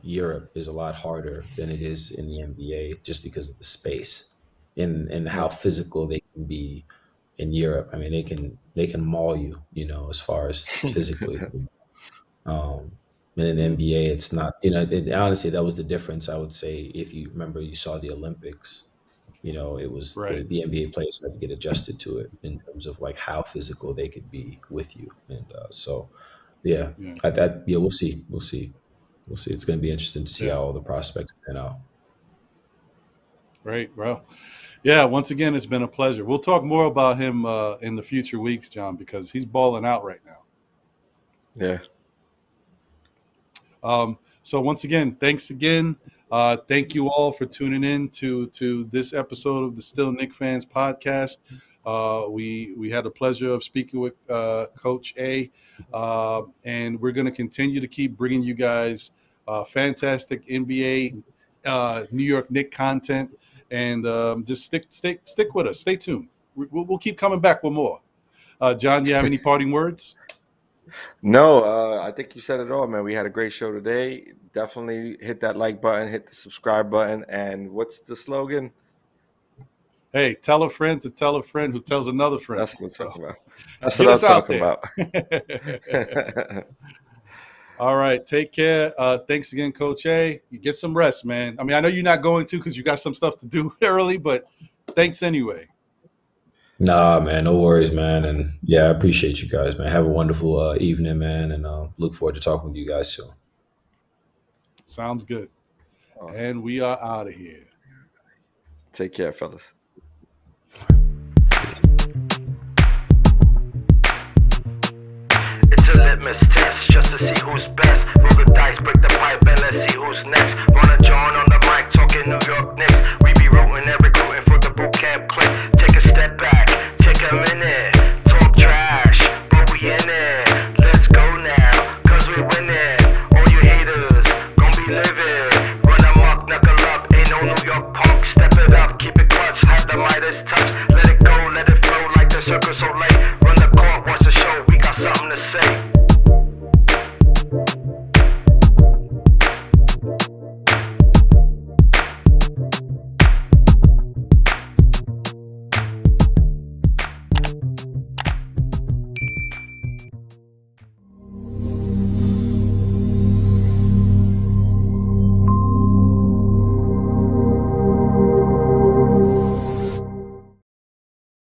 Europe is a lot harder than it is in the NBA, just because of the space and how physical they can be in Europe. I mean, they can maul you, you know, as far as physically. And in the NBA, it's not, you know, honestly, that was the difference. I would say, if you remember, you saw the Olympics, you know, it was the NBA players had to get adjusted to it in terms of like how physical they could be with you. And so, we'll see. It's going to be interesting to see how all the prospects pan out. Right, bro. Yeah, once again, it's been a pleasure. We'll talk more about him in the future weeks, John, because he's balling out right now. Yeah. So once again, thanks again. Thank you all for tuning in to this episode of the Still Knick Fans podcast. We had the pleasure of speaking with Coach A, and we're going to continue to keep bringing you guys fantastic NBA, New York Knicks content, and just stick with us. Stay tuned. We'll keep coming back with more. John, you have any parting words? No, I think you said it all, man. We had a great show today. Definitely hit that like button, hit the subscribe button, and what's the slogan? Hey, tell a friend to tell a friend who tells another friend. That's what I'm talking about. That's what I'm talking about. All right. Take care. Thanks again, Coach A. You get some rest, man. I mean, I know you're not going to because you got some stuff to do early, but thanks anyway. Nah, man. No worries, man. And yeah, I appreciate you guys, man. Have a wonderful evening, man. And look forward to talking with you guys soon. Sounds good. Awesome. And we are out of here. Take care, fellas. It's a litmus test just to see who's best. Roll the dice, break the pipe, and let's see who's next. Ron and Jon on the mic, talking New York Knicks. We be rooting and recruiting for the boot camp click. Take a step back, take a minute. Talk trash, but we in it. Let's go now, cause we winning. All you haters, gon' be living. Run amok, knuckle up, ain't no New York punk. Step it up, keep it clutch, have the Midas touch. Let it go, let it flow like the Circus Soleil.